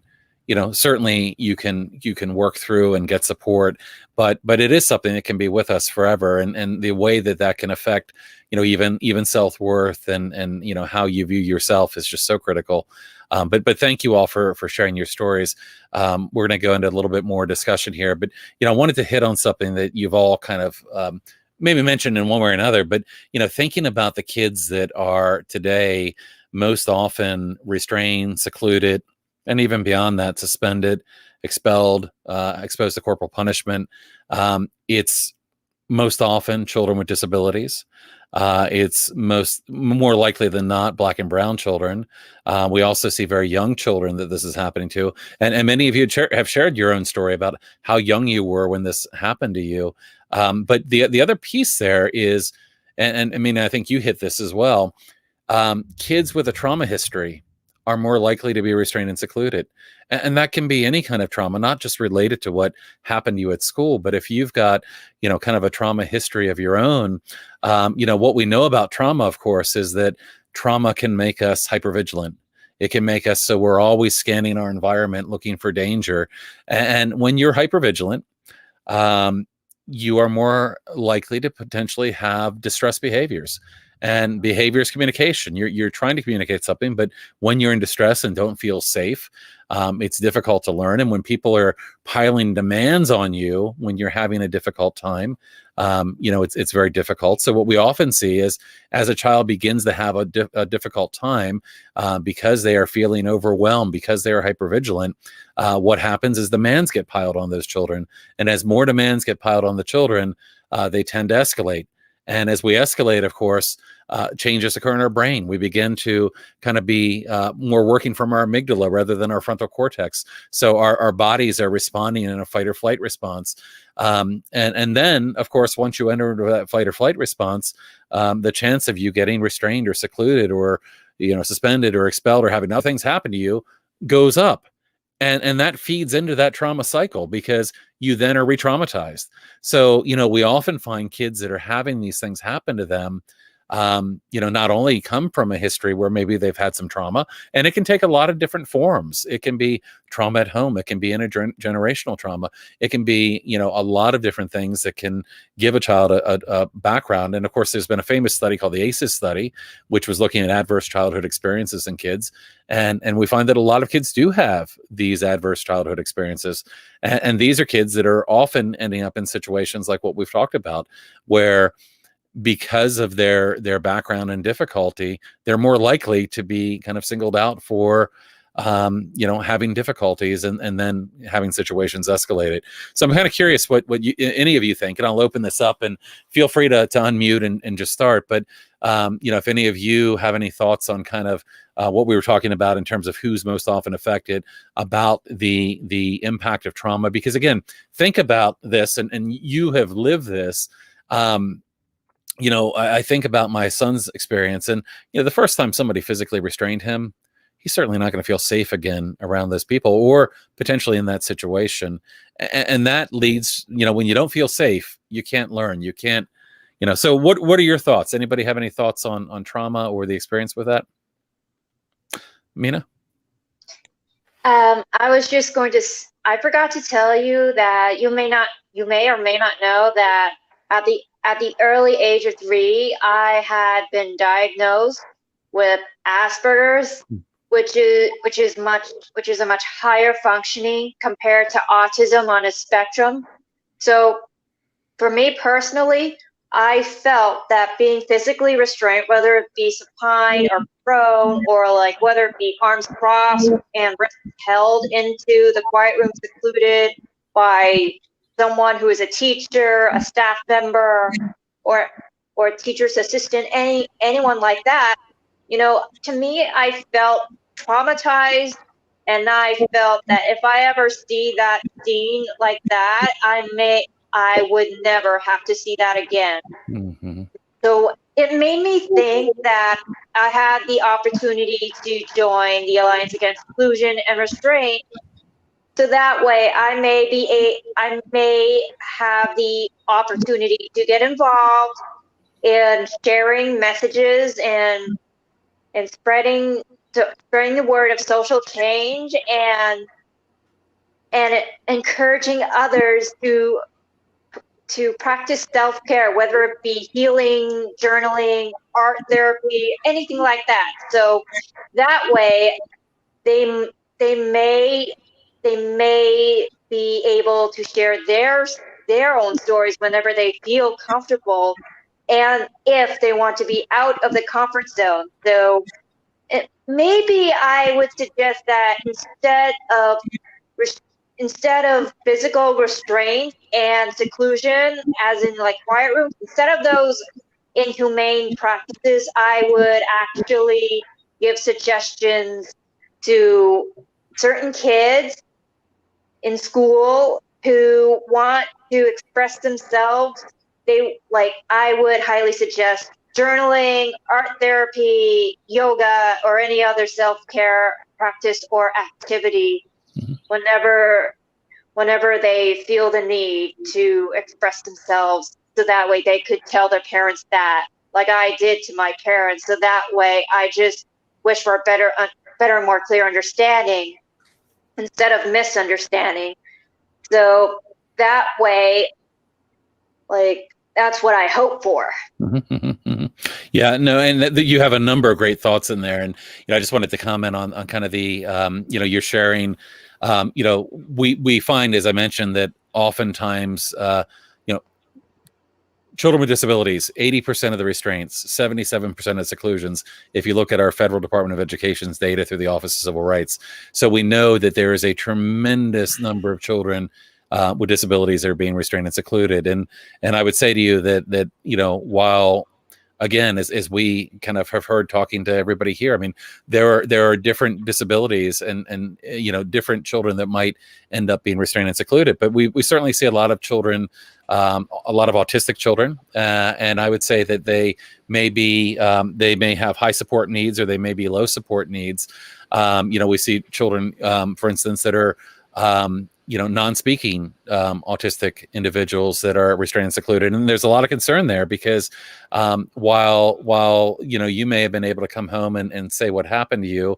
certainly you can work through and get support, but it is something that can be with us forever. And the way that can affect, even self-worth and how you view yourself is just so critical. But thank you all for sharing your stories. We're going to go into a little bit more discussion here, but, I wanted to hit on something that you've all kind of, maybe mentioned in one way or another, but, thinking about the kids that are today most often restrained, secluded, and even beyond that, suspended, expelled, exposed to corporal punishment. It's most often children with disabilities. It's more likely than not Black and brown children. We also see very young children that this is happening to. And many of you have shared your own story about how young you were when this happened to you. But the other piece there is, and I mean, I think you hit this as well. Kids with a trauma history are more likely to be restrained and secluded. And that can be any kind of trauma, not just related to what happened to you at school, but if you've got, kind of a trauma history of your own, what we know about trauma, of course, is that trauma can make us hypervigilant. It can make us so we're always scanning our environment, looking for danger. And when you're hypervigilant, you are more likely to potentially have distress behaviors. And behavior is communication. You're trying to communicate something, but when you're in distress and don't feel safe, it's difficult to learn. And when people are piling demands on you when you're having a difficult time, it's very difficult. So what we often see is, as a child begins to have a difficult time, because they are feeling overwhelmed, because they are hypervigilant, what happens is demands get piled on those children. And as more demands get piled on the children, they tend to escalate. And as we escalate, of course, changes occur in our brain. We begin to kind of be more working from our amygdala rather than our frontal cortex. So our bodies are responding in a fight or flight response. And then, of course, once you enter into that fight or flight response, the chance of you getting restrained or secluded or suspended or expelled or having other things happen to you goes up. And that feeds into that trauma cycle, because you then are re-traumatized. So, we often find kids that are having these things happen to them, not only come from a history where maybe they've had some trauma, and it can take a lot of different forms. It can be trauma at home. It can be intergenerational trauma. It can be, a lot of different things that can give a child a background. And of course, there's been a famous study called the ACEs study, which was looking at adverse childhood experiences in kids. And we find that a lot of kids do have these adverse childhood experiences. And these are kids that are often ending up in situations like what we've talked about, where because of their background and difficulty, they're more likely to be kind of singled out for, having difficulties and then having situations escalated. So I'm kind of curious what any of you think, and I'll open this up and feel free to unmute and just start. But, if any of you have any thoughts on kind of what we were talking about in terms of who's most often affected, about the impact of trauma, because again, think about this, and you have lived this. I think about my son's experience, and the first time somebody physically restrained him, he's certainly not going to feel safe again around those people, or potentially in that situation. And that leads, when you don't feel safe, you can't learn. You can't, So what are your thoughts? Anybody have any thoughts on trauma or the experience with that? Mina? I was just going to. I forgot to tell you that you may or may not know that at the early age of 3, I had been diagnosed with Asperger's, which is a much higher functioning compared to autism on a spectrum. So for me personally, I felt that being physically restrained, whether it be supine or prone, or like whether it be arms crossed and wrists held into the quiet room secluded by someone who is a teacher, a staff member, or a teacher's assistant, anyone like that, to me, I felt traumatized, and I felt that if I ever see that scene like that, I would never have to see that again. Mm-hmm. So it made me think that I had the opportunity to join the Alliance Against Seclusion and Restraint. So that way I may have the opportunity to get involved in sharing messages and spreading the word of social change, and encouraging others to practice self-care, whether it be healing, journaling, art therapy, anything like that. So that way they may be able to share their own stories whenever they feel comfortable, and if they want to be out of the comfort zone. So maybe I would suggest that instead of physical restraint and seclusion, as in like quiet rooms, instead of those inhumane practices, I would actually give suggestions to certain kids in school who want to express themselves. I would highly suggest journaling, art therapy, yoga, or any other self-care practice or activity whenever they feel the need to express themselves, so that way they could tell their parents that, like I did to my parents. So that way I just wish for a better, more clear understanding instead of misunderstanding. So that way, that's what I hope for. Yeah, no, and you have a number of great thoughts in there, and I just wanted to comment on kind of the you're sharing. We find, as I mentioned, that oftentimes children with disabilities, 80% of the restraints, 77% of seclusions, if you look at our Federal Department of Education's data through the Office of Civil Rights. So we know that there is a tremendous number of children with disabilities that are being restrained and secluded. And I would say to you that while, again, as we kind of have heard talking to everybody here, I mean, there are different disabilities and different children that might end up being restrained and secluded. But we certainly see a lot of children, a lot of autistic children, and I would say that they may have high support needs or they may be low support needs. We see children, for instance, that are non-speaking autistic individuals that are restrained and secluded, and there's a lot of concern there because while you may have been able to come home and say what happened to you,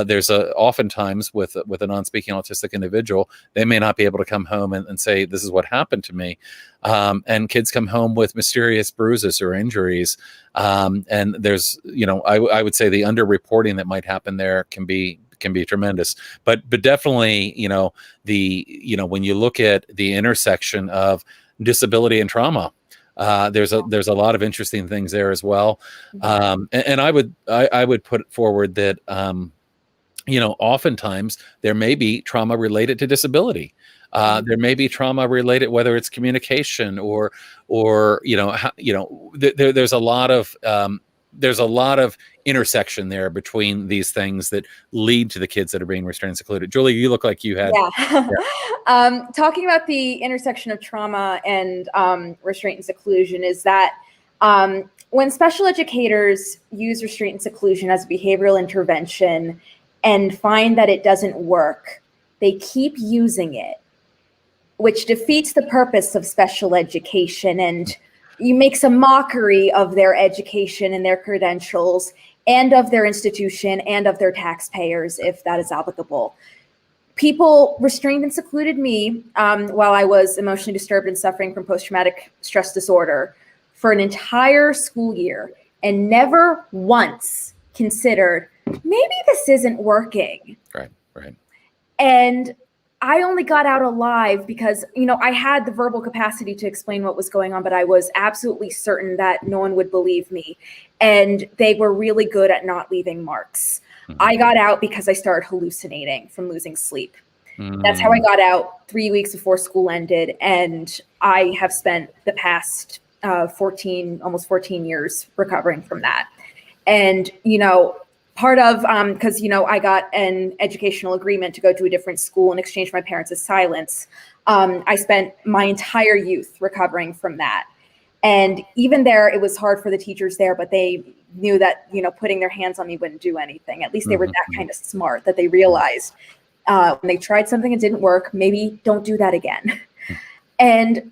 there's oftentimes with a non-speaking autistic individual, they may not be able to come home and say this is what happened to me, and kids come home with mysterious bruises or injuries, and there's I would say the underreporting that might happen there can be tremendous, but definitely, when you look at the intersection of disability and trauma, there's a lot of interesting things there as well. And I would put forward that, oftentimes there may be trauma related to disability. There may be trauma related, whether it's communication or there's a lot of intersection there between these things that lead to the kids that are being restrained and secluded. Julie, you look like you had. Yeah. Talking about the intersection of trauma and restraint and seclusion is that when special educators use restraint and seclusion as a behavioral intervention and find that it doesn't work, they keep using it, which defeats the purpose of special education, and you make a mockery of their education and their credentials and of their institution and of their taxpayers, if that is applicable. People restrained and secluded me while I was emotionally disturbed and suffering from post-traumatic stress disorder for an entire school year and never once considered, maybe this isn't working. Right. And I only got out alive because, I had the verbal capacity to explain what was going on, but I was absolutely certain that no one would believe me. And they were really good at not leaving marks. I got out because I started hallucinating from losing sleep. That's how I got out 3 weeks before school ended. And I have spent the past almost 14 years recovering from that. And, part of, because, I got an educational agreement to go to a different school in exchange for my parents' silence. I spent my entire youth recovering from that. And even there, it was hard for the teachers there, but they knew that, putting their hands on me wouldn't do anything. At least they were that kind of smart that they realized when they tried something and didn't work, maybe don't do that again. And,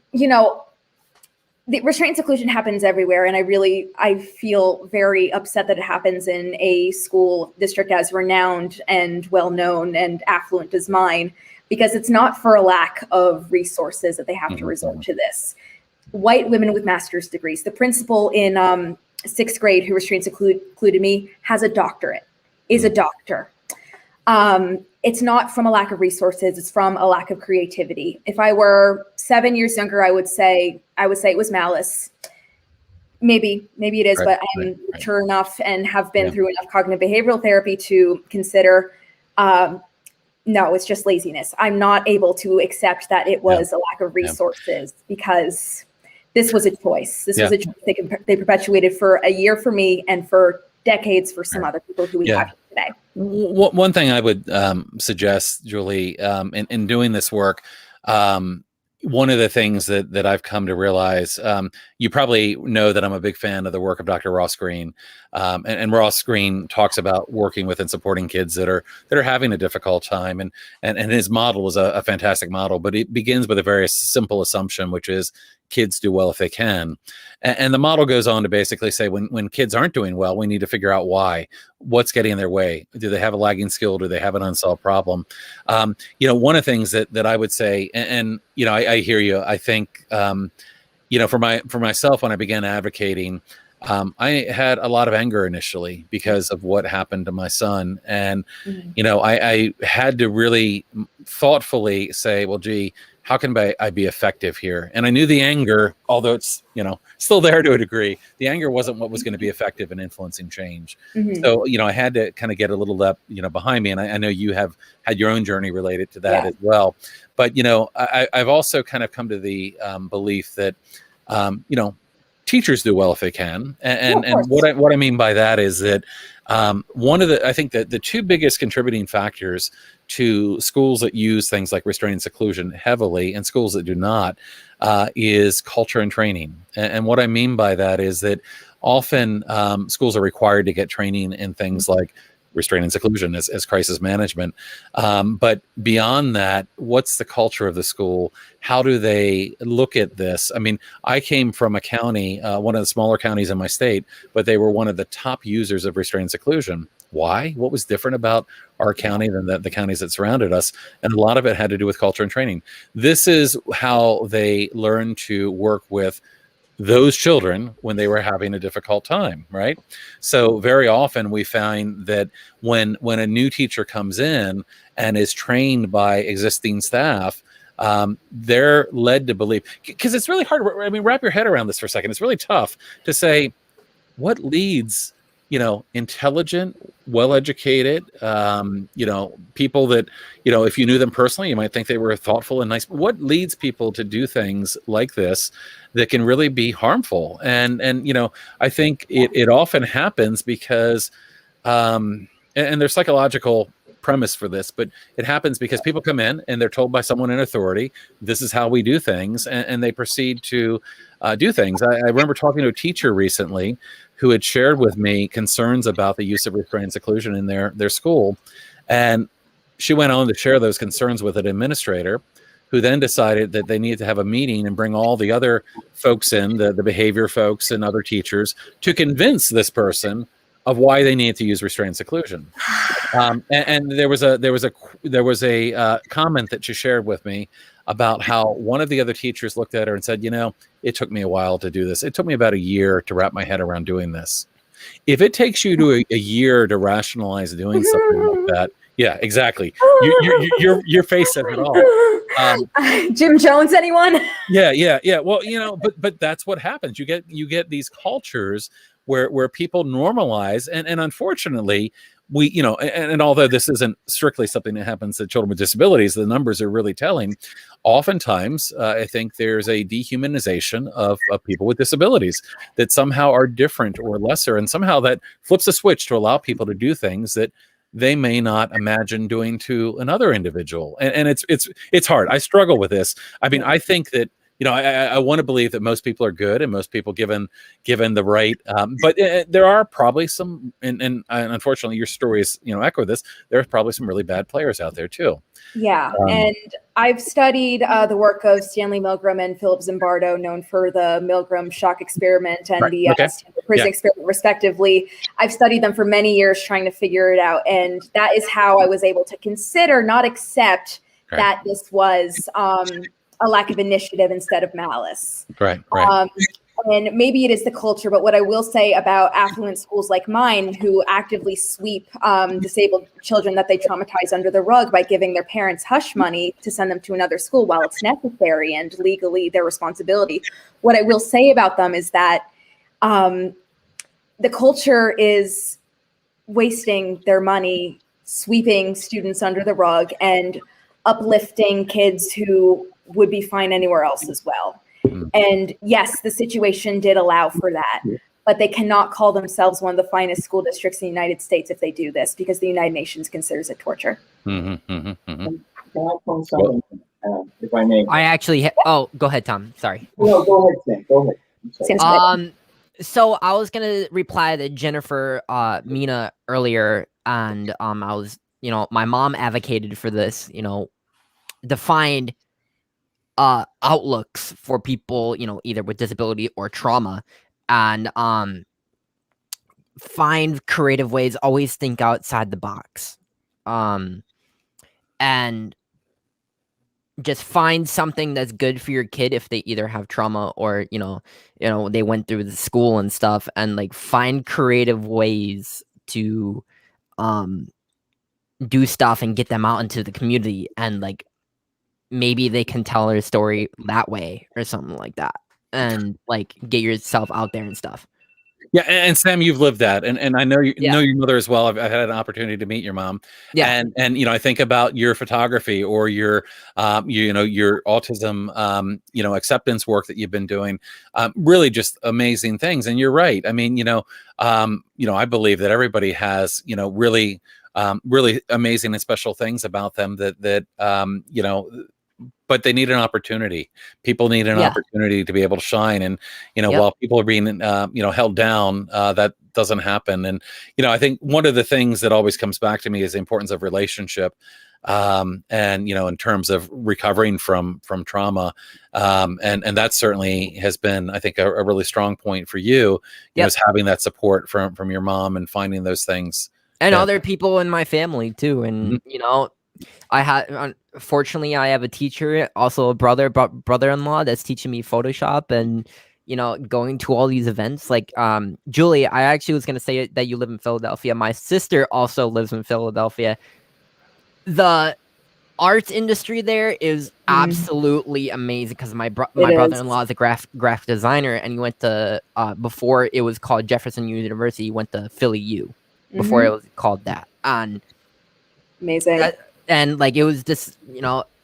the restraint and seclusion happens everywhere. And I feel very upset that it happens in a school district as renowned and well-known and affluent as mine, because it's not for a lack of resources that they have to resort to this. White women with master's degrees. The principal in 6th grade who restrained and secluded me has a doctorate, is a doctor. It's not from a lack of resources. It's from a lack of creativity. If I were 7 years younger, I would say it was malice. Maybe it is, but I'm mature enough and have been through enough cognitive behavioral therapy to consider, no, it's just laziness. I'm not able to accept that it was a lack of resources because this was a choice. This was a choice they perpetuated for a year for me and for decades for some other people who we have today. One thing I would suggest, Julie, in doing this work, one of the things that I've come to realize, you probably know that I'm a big fan of the work of Dr. Ross Green, and Ross Green talks about working with and supporting kids that are having a difficult time, and his model is a fantastic model, but it begins with a very simple assumption, which is kids do well if they can. And the model goes on to basically say when kids aren't doing well, we need to figure out why. What's getting in their way? Do they have a lagging skill? Do they have an unsolved problem? One of the things that I would say, and I hear you. I think, for myself, when I began advocating, I had a lot of anger initially because of what happened to my son. And, Mhm. I had to really thoughtfully say, well, gee, how can I be effective here? And I knew the anger, although it's, still there to a degree, the anger wasn't what was going to be effective in influencing change. Mhm. So, I had to kind of get a little up, behind me. And I know you have had your own journey related to that Yeah. as well. But, I've also kind of come to the belief that, teachers do well if they can. And what I mean by that is that I think that the two biggest contributing factors to schools that use things like restraint and seclusion heavily and schools that do not is culture and training. And what I mean by that is that often schools are required to get training in things like restraint and seclusion as crisis management. But beyond that, what's the culture of the school? How do they look at this? I mean, I came from a county, one of the smaller counties in my state, but they were one of the top users of restraint and seclusion. Why? What was different about our county than the counties that surrounded us? And a lot of it had to do with culture and training. This is how they learn to work with those children when they were having a difficult time, right? So very often we find that when a new teacher comes in and is trained by existing staff, they're led to believe, because it's really hard. I mean, wrap your head around this for a second. It's really tough to say what leads, intelligent, well-educated, people that, if you knew them personally, you might think they were thoughtful and nice. What leads people to do things like this that can really be harmful? And I think it often happens because, and there's psychological premise for this, but it happens because people come in and they're told by someone in authority, this is how we do things, and they proceed to do things. I remember talking to a teacher recently who had shared with me concerns about the use of restraint and seclusion in their school. And she went on to share those concerns with an administrator who then decided that they needed to have a meeting and bring all the other folks in, the behavior folks and other teachers, to convince this person of why they needed to use restraint and seclusion. And there was a comment that she shared with me about how one of the other teachers looked at her and said, it took me a while to do this. It took me about a year to wrap my head around doing this. If it takes you to a year to rationalize doing something like that, yeah, exactly. Your face says it all. Jim Jones, anyone? Yeah. Well, but that's what happens. You get these cultures where people normalize, and unfortunately, we, and although this isn't strictly something that happens to children with disabilities, the numbers are really telling. Oftentimes, I think there's a dehumanization of people with disabilities that somehow are different or lesser, and somehow that flips a switch to allow people to do things that they may not imagine doing to another individual. And it's hard. I struggle with this. I mean, I think that, I want to believe that most people are good and most people given the right, but there are probably some, and unfortunately your stories, echo this. There's probably some really bad players out there too. Yeah, and I've studied the work of Stanley Milgram and Philip Zimbardo, known for the Milgram shock experiment and the prison experiment, respectively. I've studied them for many years, trying to figure it out, and that is how I was able to consider, not accept, that this was a lack of initiative instead of malice. Right. And maybe it is the culture, but what I will say about affluent schools like mine, who actively sweep disabled children that they traumatize under the rug by giving their parents hush money to send them to another school while it's necessary and legally their responsibility. What I will say about them is that the culture is wasting their money, sweeping students under the rug and uplifting kids who would be fine anywhere else as well. And yes, the situation did allow for that, but they cannot call themselves one of the finest school districts in the United States if they do this, because the United Nations considers it torture. Can I point something, if I may? I actually, go ahead, Tom. Sorry. No, go ahead, Sam. Go ahead. So I was gonna reply to Jennifer, Mina earlier, and I was, my mom advocated for this, defined outlooks for people, either with disability or trauma, and find creative ways, always think outside the box. And just find something that's good for your kid if they either have trauma or they went through the school and stuff, and like find creative ways to do stuff and get them out into the community, and like maybe they can tell their story that way or something like that, and like get yourself out there and stuff. Yeah, and Sam, you've lived that, and I know Yeah. know your mother as well. I've had an opportunity to meet your mom, Yeah. and I think about your photography or your your autism acceptance work that you've been doing, really just amazing things. And you're right. I mean, I believe that everybody has really really amazing and special things about them that but they need an opportunity. People need an opportunity to be able to shine. And, while people are being, held down, that doesn't happen. And, I think one of the things that always comes back to me is the importance of relationship. And, in terms of recovering from trauma. And that certainly has been, I think, a really strong point for you, is having that support from your mom and finding those things. And other people in my family too. And, fortunately, I have a teacher, also a brother-in-law that's teaching me Photoshop and, going to all these events. Like, Julie, I actually was going to say that you live in Philadelphia. My sister also lives in Philadelphia. The art industry there is absolutely amazing because my brother-in-law is a graphic designer, and he went to, before it was called Jefferson University, he went to Philly U before it was called that. And amazing. And like it was just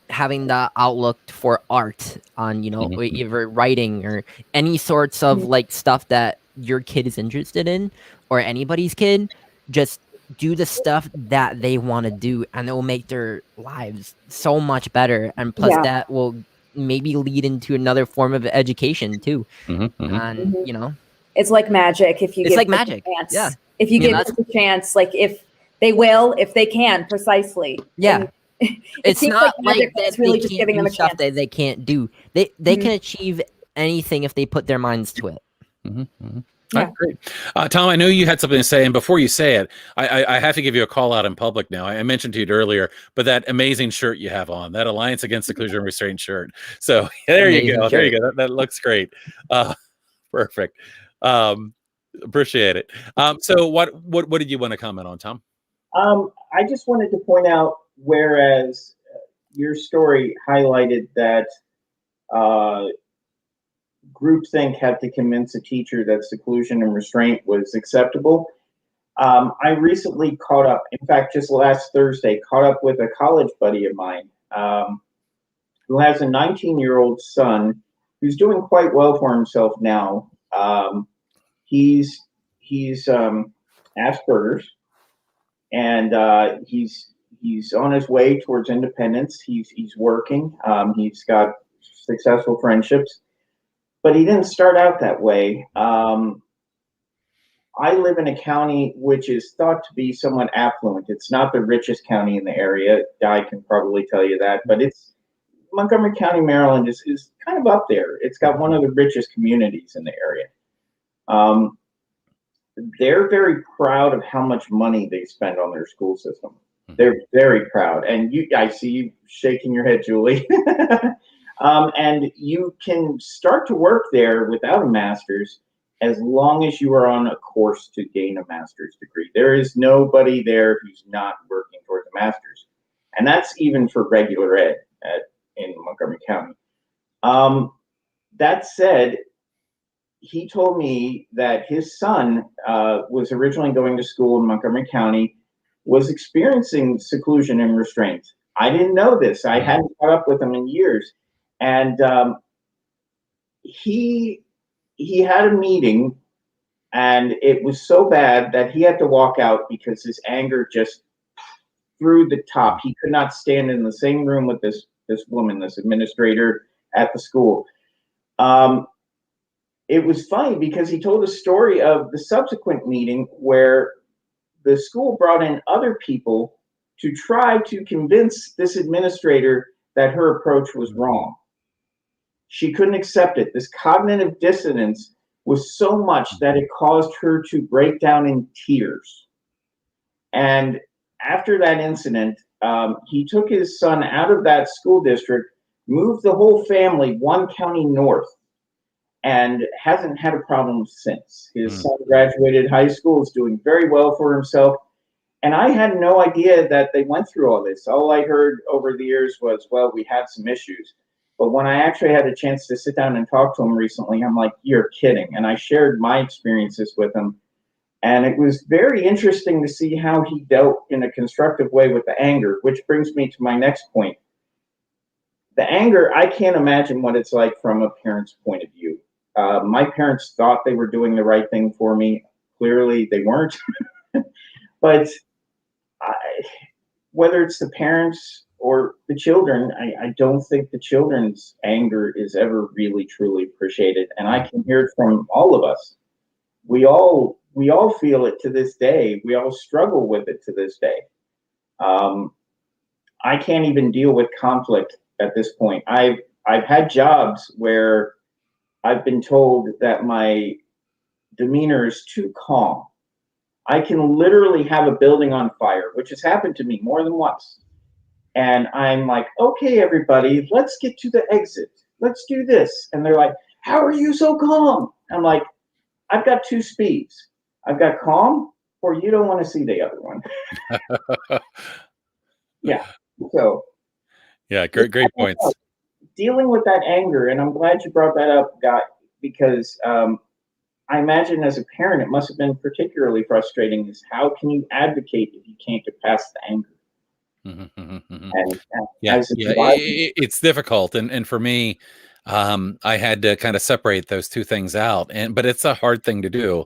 having the outlook for art on either writing or any sorts of like stuff that your kid is interested in, or anybody's kid, just do the stuff that they want to do, and it will make their lives so much better. And plus that will maybe lead into another form of education too. And it's like magic if you it's give like them magic. a chance. Yeah, if you give them a chance, like if they can, precisely. Yeah. It's not like that it's really they just can't giving do them a stuff chance. that they can't do. They can achieve anything if they put their minds to it. Yeah. Right, great. Tom, I know you had something to say, and before you say it, I have to give you a call out in public now. I mentioned to you earlier, but that amazing shirt you have on, that Alliance Against Seclusion and Restraint shirt. So there you go. There you go. That looks great. Perfect. Appreciate it. So what did you want to comment on, Tom? I just wanted to point out, whereas your story highlighted that groupthink had to convince a teacher that seclusion and restraint was acceptable, I recently caught up, in fact, just last Thursday, caught up with a college buddy of mine who has a 19-year-old son who's doing quite well for himself now. He's Asperger's, and he's on his way towards independence. He's working. He's got successful friendships, but he didn't start out that way. I live in a county which is thought to be somewhat affluent. It's not the richest county in the area. Guy can probably tell you that, but it's Montgomery County, Maryland is kind of up there. It's got one of the richest communities in the area. They're very proud of how much money they spend on their school system. They're very proud. And I see you shaking your head, Julie. And you can start to work there without a master's as long as you are on a course to gain a master's degree. There is nobody there who's not working towards a master's. And that's even for regular ed in Montgomery County. That said, he told me that his son was originally going to school in Montgomery County, was experiencing seclusion and restraint. I didn't know this. I hadn't caught up with him in years. And he had a meeting, and it was so bad that he had to walk out because his anger just through the top. He could not stand in the same room with this woman, this administrator at the school. It was funny because he told a story of the subsequent meeting where the school brought in other people to try to convince this administrator that her approach was wrong. She couldn't accept it. This cognitive dissonance was so much that it caused her to break down in tears. And after that incident, he took his son out of that school district moved the whole family 1 county north, and hasn't had a problem since. His son graduated high school, is doing very well for himself. And I had no idea that they went through all this. All I heard over the years was, well, we had some issues. But when I actually had a chance to sit down and talk to him recently, I'm like, you're kidding. And I shared my experiences with him. And it was very interesting to see how he dealt in a constructive way with the anger, which brings me to my next point. The anger, I can't imagine what it's like from a parent's point of view. My parents thought they were doing the right thing for me. Clearly, they weren't. But whether it's the parents or the children, I don't think the children's anger is ever really, truly appreciated. And I can hear it from all of us. We all feel it to this day. We all struggle with it to this day. I can't even deal with conflict at this point. I've had jobs where I've been told that my demeanor is too calm. I can literally have a building on fire, which has happened to me more than once. And I'm like, okay, everybody, let's get to the exit. Let's do this. And they're like, how are you so calm? I'm like, I've got two speeds. I've got calm, or you don't want to see the other one. Yeah. So. Yeah, great points. Dealing with that anger, and I'm glad you brought that up, Guy, because I imagine as a parent, it must have been particularly frustrating. Is how can you advocate if you can't get past the anger? It's difficult, and for me, I had to kind of separate those two things out, but it's a hard thing to do.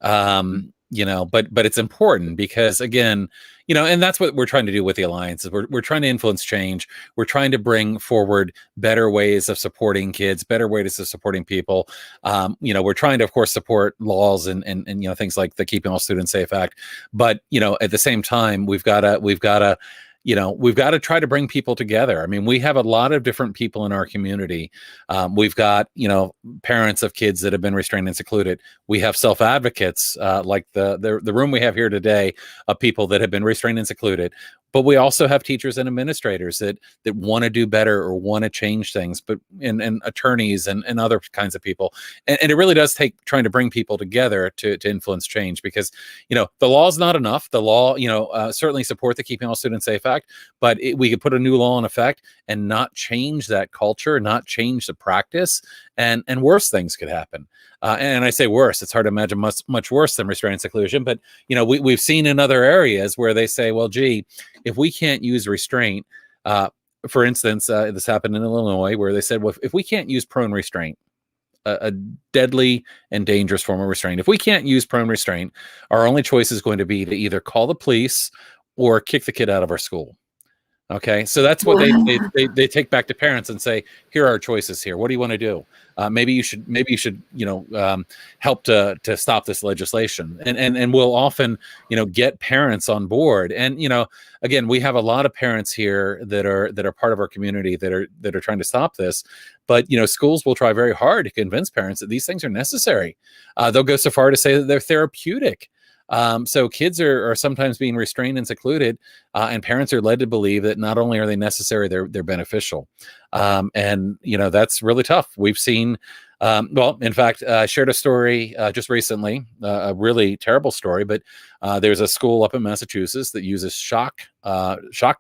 But it's important because, again, and that's what we're trying to do with the Alliance. Is we're trying to influence change. We're trying to bring forward better ways of supporting kids, better ways of supporting people. We're trying to, of course, support laws and things like the Keeping All Students Safe Act. But at the same time, we've got to try to bring people together. I mean, we have a lot of different people in our community. We've got, parents of kids that have been restrained and secluded. We have self-advocates, like the room we have here today, of people that have been restrained and secluded. But we also have teachers and administrators that want to do better or want to change things, but and attorneys and other kinds of people. And it really does take trying to bring people together to influence change, because, the law is not enough. The law, certainly support the Keeping All Students Safe Act, but we could put a new law in effect and not change that culture, not change the practice, and worse things could happen. And I say worse, it's hard to imagine much worse than restraint and seclusion. But, we've seen in other areas where they say, well, gee, if we can't use restraint, for instance, this happened in Illinois, where they said, well, if we can't use prone restraint, a deadly and dangerous form of restraint, if we can't use prone restraint, our only choice is going to be to either call the police or kick the kid out of our school. Okay, so that's what they take back to parents and say, here are our choices here. What do you want to do? Maybe you should help to stop this legislation, and we'll often get parents on board. And again, we have a lot of parents here that are part of our community that are trying to stop this. But schools will try very hard to convince parents that these things are necessary. They'll go so far to say that they're therapeutic. So kids are sometimes being restrained and secluded, and parents are led to believe that not only are they necessary, they're beneficial. And that's really tough. We've seen, in fact, I shared a story just recently, a really terrible story, but there's a school up in Massachusetts that uses shock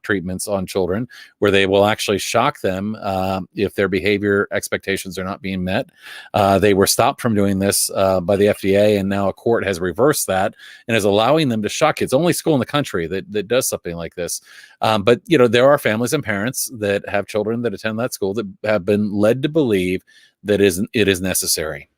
treatments on children, where they will actually shock them if their behavior expectations are not being met. They were stopped from doing this by the FDA, and now a court has reversed that and is allowing them to shock kids. Only school in the country that does something like this. But there are families and parents that have children that attend that school that have been led to believe that it is necessary.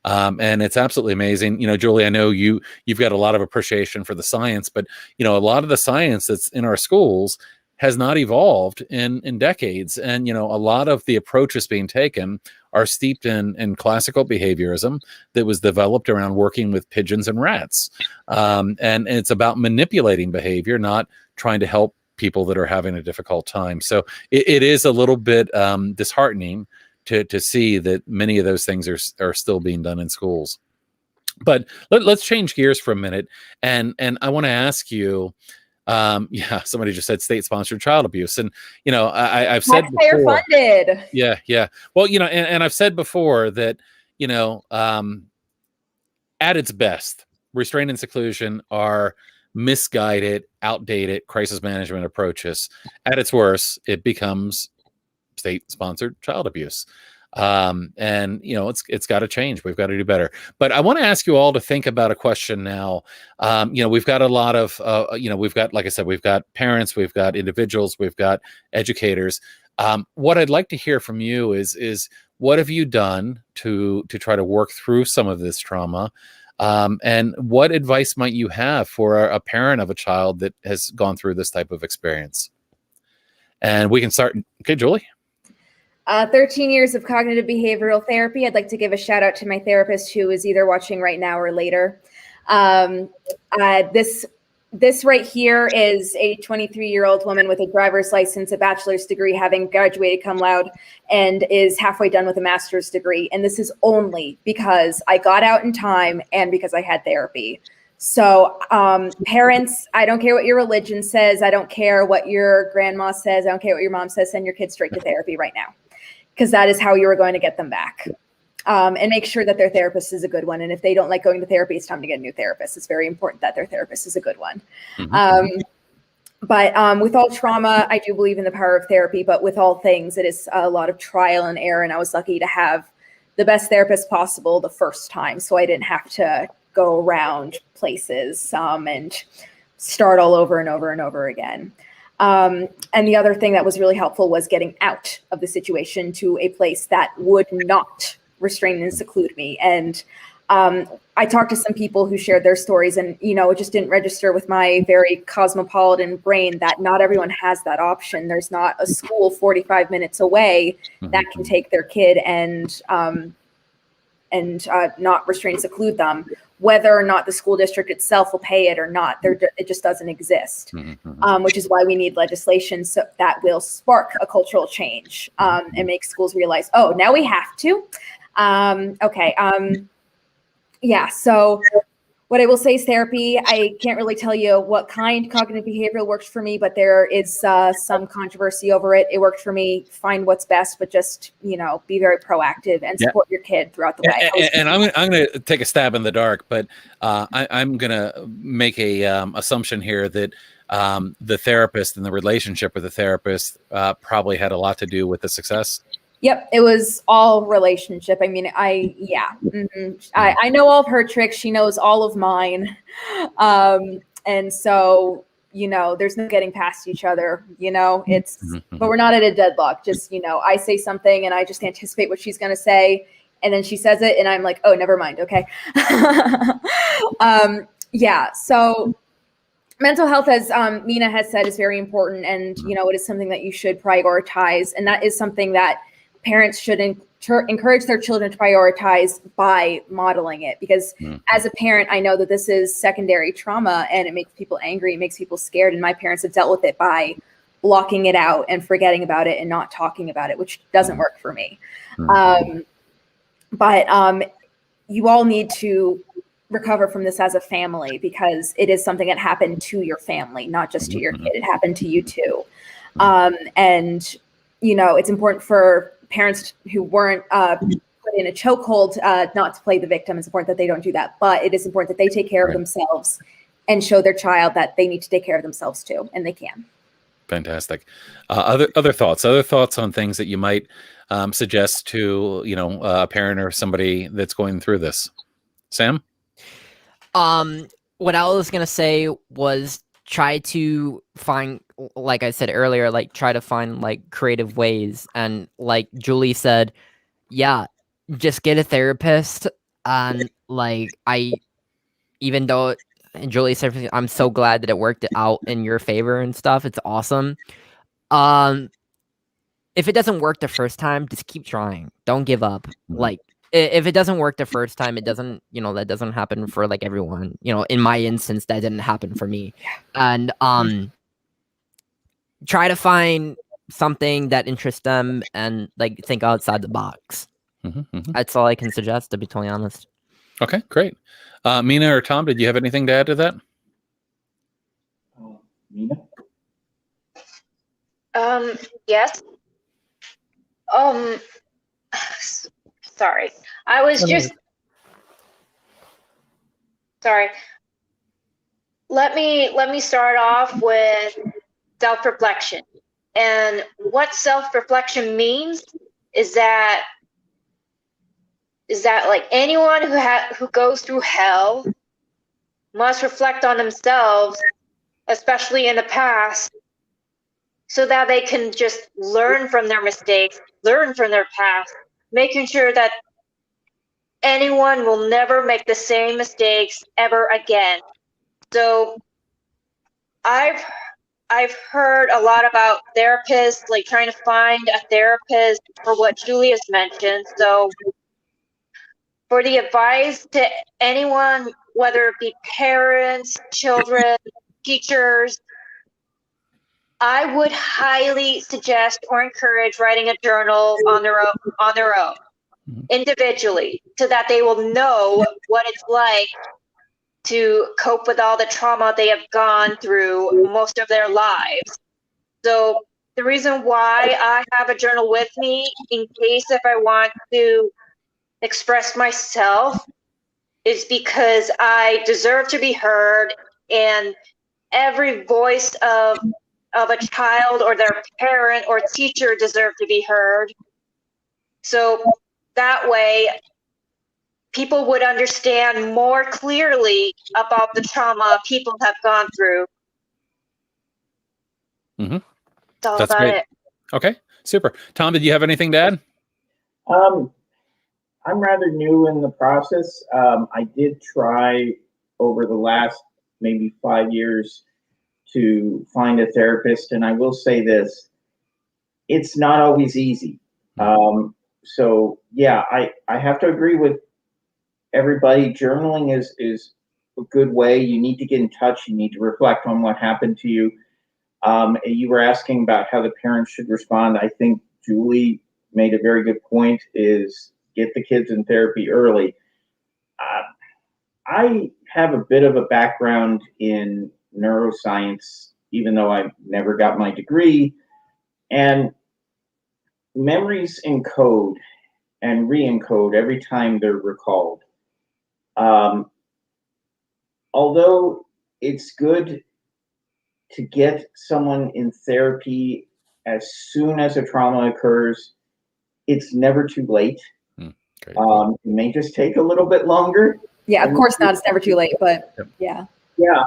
And it's absolutely amazing. Julie, I know you've got a lot of appreciation for the science, but a lot of the science that's in our schools has not evolved in decades. And a lot of the approaches being taken are steeped in classical behaviorism that was developed around working with pigeons and rats. And it's about manipulating behavior, not trying to help people that are having a difficult time. So it is a little bit disheartening to see that many of those things are still being done in schools. But let's change gears for a minute, and I want to ask you, Yeah, somebody just said state-sponsored child abuse, and I've said Taxpayer before, funded. yeah. Well, and I've said before that at its best, restraint and seclusion are misguided, outdated crisis management approaches. At its worst, it becomes state-sponsored child abuse. And it's got to change. We've got to do better. But I want to ask you all to think about a question now. We've got a lot of we've got, like I said, we've got parents, we've got individuals, we've got educators. What I'd like to hear from you is what have you done to try to work through some of this trauma? And what advice might you have for a parent of a child that has gone through this type of experience? And we can start. Okay, Julie. 13 years of cognitive behavioral therapy. I'd like to give a shout out to my therapist who is either watching right now or later. This right here is a 23-year-old woman with a driver's license, a bachelor's degree, having graduated cum laude, and is halfway done with a master's degree. And this is only because I got out in time and because I had therapy. So parents, I don't care what your religion says. I don't care what your grandma says. I don't care what your mom says. Send your kids straight to therapy right now, because that is how you are going to get them back. And make sure that their therapist is a good one. And if they don't like going to therapy, it's time to get a new therapist. It's very important that their therapist is a good one. But with all trauma, I do believe in the power of therapy. But with all things, it is a lot of trial and error. And I was lucky to have the best therapist possible the first time. So I didn't have to go around places and start all over and over and over again. And the other thing that was really helpful was getting out of the situation to a place that would not restrain and seclude me. And I talked to some people who shared their stories, and it just didn't register with my very cosmopolitan brain that not everyone has that option. There's not a school 45 minutes away that can take their kid and not restrain, seclude them. Whether or not the school district itself will pay it or not, it just doesn't exist, which is why we need legislation so that will spark a cultural change and make schools realize, oh, now we have to. Yeah, so what I will say is therapy. I can't really tell you what kind cognitive behavioral works for me, but there is some controversy over it. It worked for me. Find what's best, but just, be very proactive and support your kid throughout the way. And I'm going to take a stab in the dark, but I'm going to make a assumption here that the therapist and the relationship with the therapist probably had a lot to do with the success. Yep, it was all relationship. I mean, I know all of her tricks. She knows all of mine. And so, there's no getting past each other, but we're not at a deadlock. Just, I say something and I just anticipate what she's going to say. And then she says it and I'm like, oh, never mind. Okay. Yeah. So mental health, as Mina has said, is very important. And, it is something that you should prioritize. And that is something that parents should encourage their children to prioritize by modeling it. Because as a parent, I know that this is secondary trauma and it makes people angry, it makes people scared. And my parents have dealt with it by blocking it out and forgetting about it and not talking about it, which doesn't work for me. But you all need to recover from this as a family, because it is something that happened to your family, not just to your kid. It happened to you too. And, it's important for parents who weren't put in a chokehold not to play the victim. It's important that they don't do that, but it is important that they take care of themselves and show their child that they need to take care of themselves too, and they can. Fantastic. Other thoughts on things that you might suggest to a parent or somebody that's going through this? Sam? What I was gonna say was try to find, like I said earlier, try to find creative ways. And like Julie said, yeah, just get a therapist. And even though Julie said, I'm so glad that it worked out in your favor and stuff. It's awesome. If it doesn't work the first time, just keep trying. Don't give up. If it doesn't work the first time, it doesn't, that doesn't happen for everyone. In my instance, that didn't happen for me. And try to find something that interests them and think outside the box. That's all I can suggest, to be totally honest. Okay, great. Mina or Tom, did you have anything to add to that? Mina? Yes. Sorry. I was just sorry. Let me start off with self-reflection. And what self-reflection means is that like anyone who goes through hell must reflect on themselves, especially in the past, so that they can just learn from their mistakes, learn from their past, making sure that anyone will never make the same mistakes ever again. So I've heard a lot about therapists, like trying to find a therapist for what Julius mentioned. So for the advice to anyone, whether it be parents, children, teachers, I would highly suggest or encourage writing a journal on their own, individually, so that they will know what it's like to cope with all the trauma they have gone through most of their lives. So the reason why I have a journal with me, in case if I want to express myself, is because I deserve to be heard, and every voice of a child or their parent or teacher deserve to be heard. So that way people would understand more clearly about the trauma people have gone through. Mm-hmm. That's all That's about great. it. Okay, super. Tom, did you have anything to add? I'm rather new in the process. I did try over the last maybe 5 years to find a therapist, and I will say this: it's not always easy. So yeah, I have to agree with everybody. Journaling is a good way. You need to get in touch. You need to reflect on what happened to you. You were asking about how the parents should respond. I think Julie made a very good point, is get the kids in therapy early. I have a bit of a background in neuroscience, even though I never got my degree. And memories encode and re-encode every time they're recalled. Although it's good to get someone in therapy as soon as a trauma occurs, it's never too late. Great. It may just take a little bit longer. Yeah, of course not. It's never too late, but yeah. Yeah.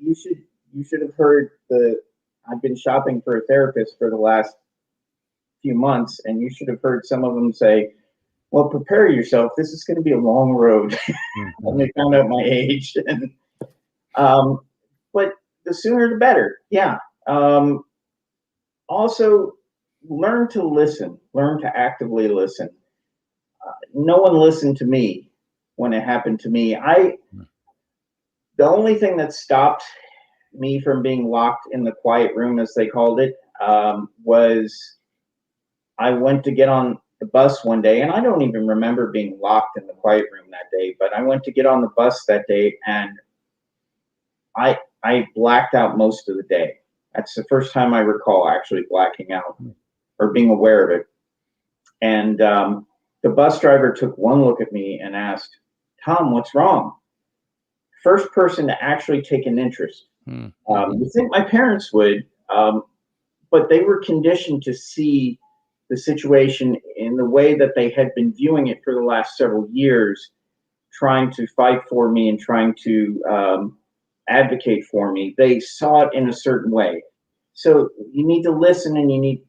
You should have heard I've been shopping for a therapist for the last few months, and you should have heard some of them say, well, prepare yourself. This is going to be a long road. When they found out my age. And, but the sooner the better. Yeah. Also, learn to listen. Learn to actively listen. No one listened to me when it happened to me. The only thing that stopped me from being locked in the quiet room, as they called it, was I went to get on the bus one day, and I don't even remember being locked in the quiet room that day, but I went to get on the bus that day, and I blacked out most of the day. That's the first time I recall actually blacking out or being aware of it. And the bus driver took one look at me and asked, Tom, what's wrong? First person to actually take an interest. You think my parents would, but they were conditioned to see the situation in the way that they had been viewing it for the last several years, trying to fight for me and trying to advocate for me. They saw it in a certain way. So you need to listen, and you need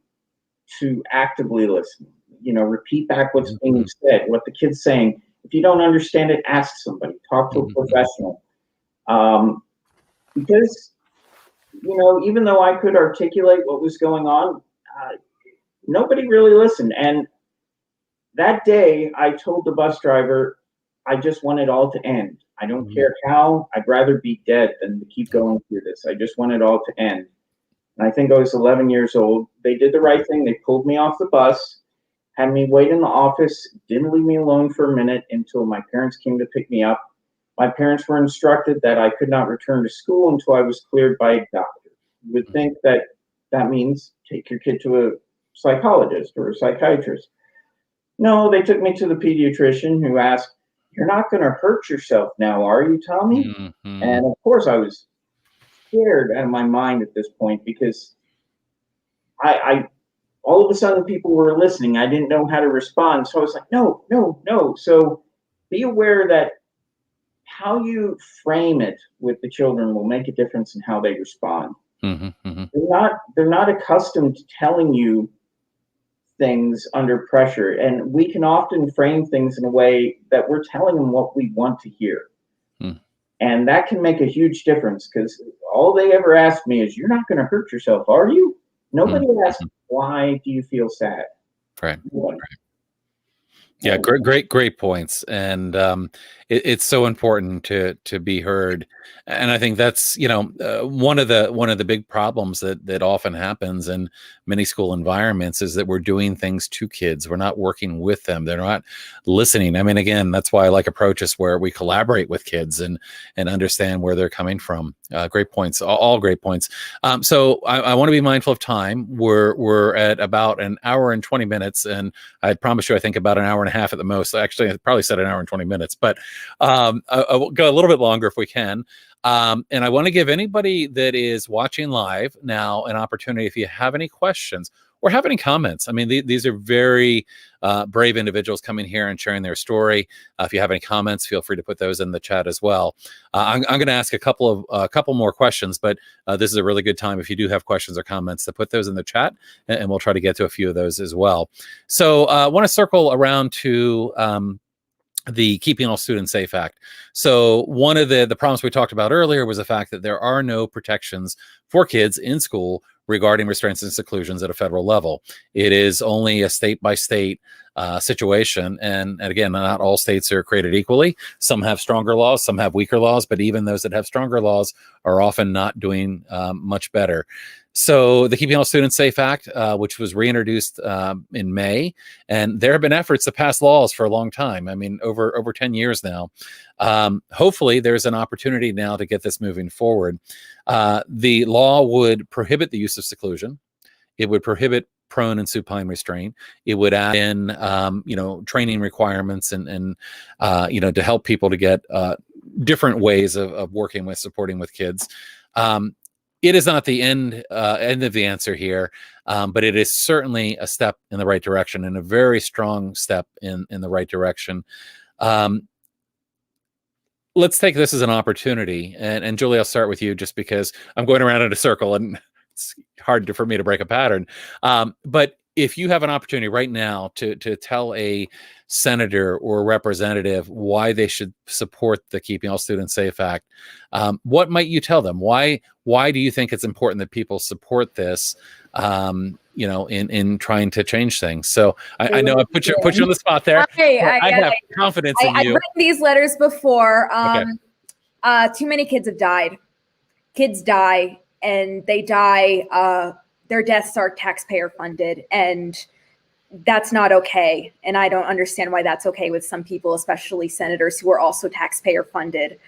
to actively listen. Repeat back what's being said, what the kid's saying. If you don't understand it, ask somebody, talk to a professional. Because, even though I could articulate what was going on, nobody really listened. And that day, I told the bus driver, I just want it all to end. I don't care how. I'd rather be dead than to keep going through this. I just want it all to end. And I think I was 11 years old. They did the right thing. They pulled me off the bus, had me wait in the office, didn't leave me alone for a minute until my parents came to pick me up. My parents were instructed that I could not return to school until I was cleared by a doctor. You would think that that means take your kid to a psychologist or a psychiatrist. No, they took me to the pediatrician, who asked, "You're not going to hurt yourself now, are you, Tommy?" Mm-hmm. And of course, I was scared out of my mind at this point, because I all of a sudden people were listening. I didn't know how to respond. So I was like, no, no, no. So be aware that how you frame it with the children will make a difference in how they respond. Mm-hmm. Mm-hmm. They're not accustomed to telling you things under pressure, and we can often frame things in a way that we're telling them what we want to hear. Mm. And that can make a huge difference, because all they ever ask me is, "You're not going to hurt yourself, are you?" Nobody asks, "Why do you feel sad?" Right. Nobody. Yeah, great points, and it's so important to be heard, and I think that's one of the big problems that often happens in many school environments is that we're doing things to kids. We're not working with them. They're not listening. I mean, again, that's why I like approaches where we collaborate with kids and understand where they're coming from. Great points, all great points. So I want to be mindful of time. We're at about an hour and 20 minutes, and I promise you, I think about an hour and a half at the most. Actually, I probably said an hour and 20 minutes, but I will go a little bit longer if we can. And I want to give anybody that is watching live now an opportunity, if you have any questions or have any comments. I mean, these are very brave individuals coming here and sharing their story. If you have any comments, feel free to put those in the chat as well. I'm going to ask a couple more questions, but this is a really good time if you do have questions or comments to put those in the chat, and we'll try to get to a few of those as well. So I want to circle around to the Keeping All Students Safe Act. So one of the problems we talked about earlier was the fact that there are no protections for kids in school regarding restraints and seclusions at a federal level. It is only a state by state situation. And again, not all states are created equally. Some have stronger laws, some have weaker laws, but even those that have stronger laws are often not doing much better. So the Keeping All Students Safe Act, which was reintroduced in May, and there have been efforts to pass laws for a long time. I mean, over 10 years now. Hopefully there's an opportunity now to get this moving forward. The law would prohibit the use of seclusion. It would prohibit prone and supine restraint. It would add in, training requirements and to help people to get different ways of working with, supporting with kids. It is not the end of the answer here, but it is certainly a step in the right direction, and a very strong step in the right direction. Let's take this as an opportunity. And Julie, I'll start with you, just because I'm going around in a circle and it's hard for me to break a pattern. But if you have an opportunity right now to tell a senator or a representative why they should support the Keeping All Students Safe Act, what might you tell them? Why do you think it's important that people support this, in trying to change things? So I know I put you on the spot there. I have confidence in you. I've written these letters before. Okay. Too many kids have died. Kids die, and they die. Their deaths are taxpayer funded, and that's not okay. And I don't understand why that's okay with some people, especially senators who are also taxpayer funded.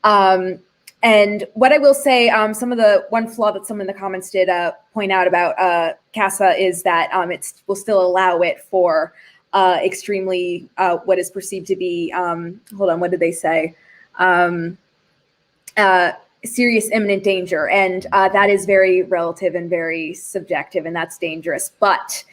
And what I will say, one flaw that some in the comments did point out about CASA is that it will still allow it for extremely what is perceived to be, what did they say? Serious imminent danger. And that is very relative and very subjective, and that's dangerous. But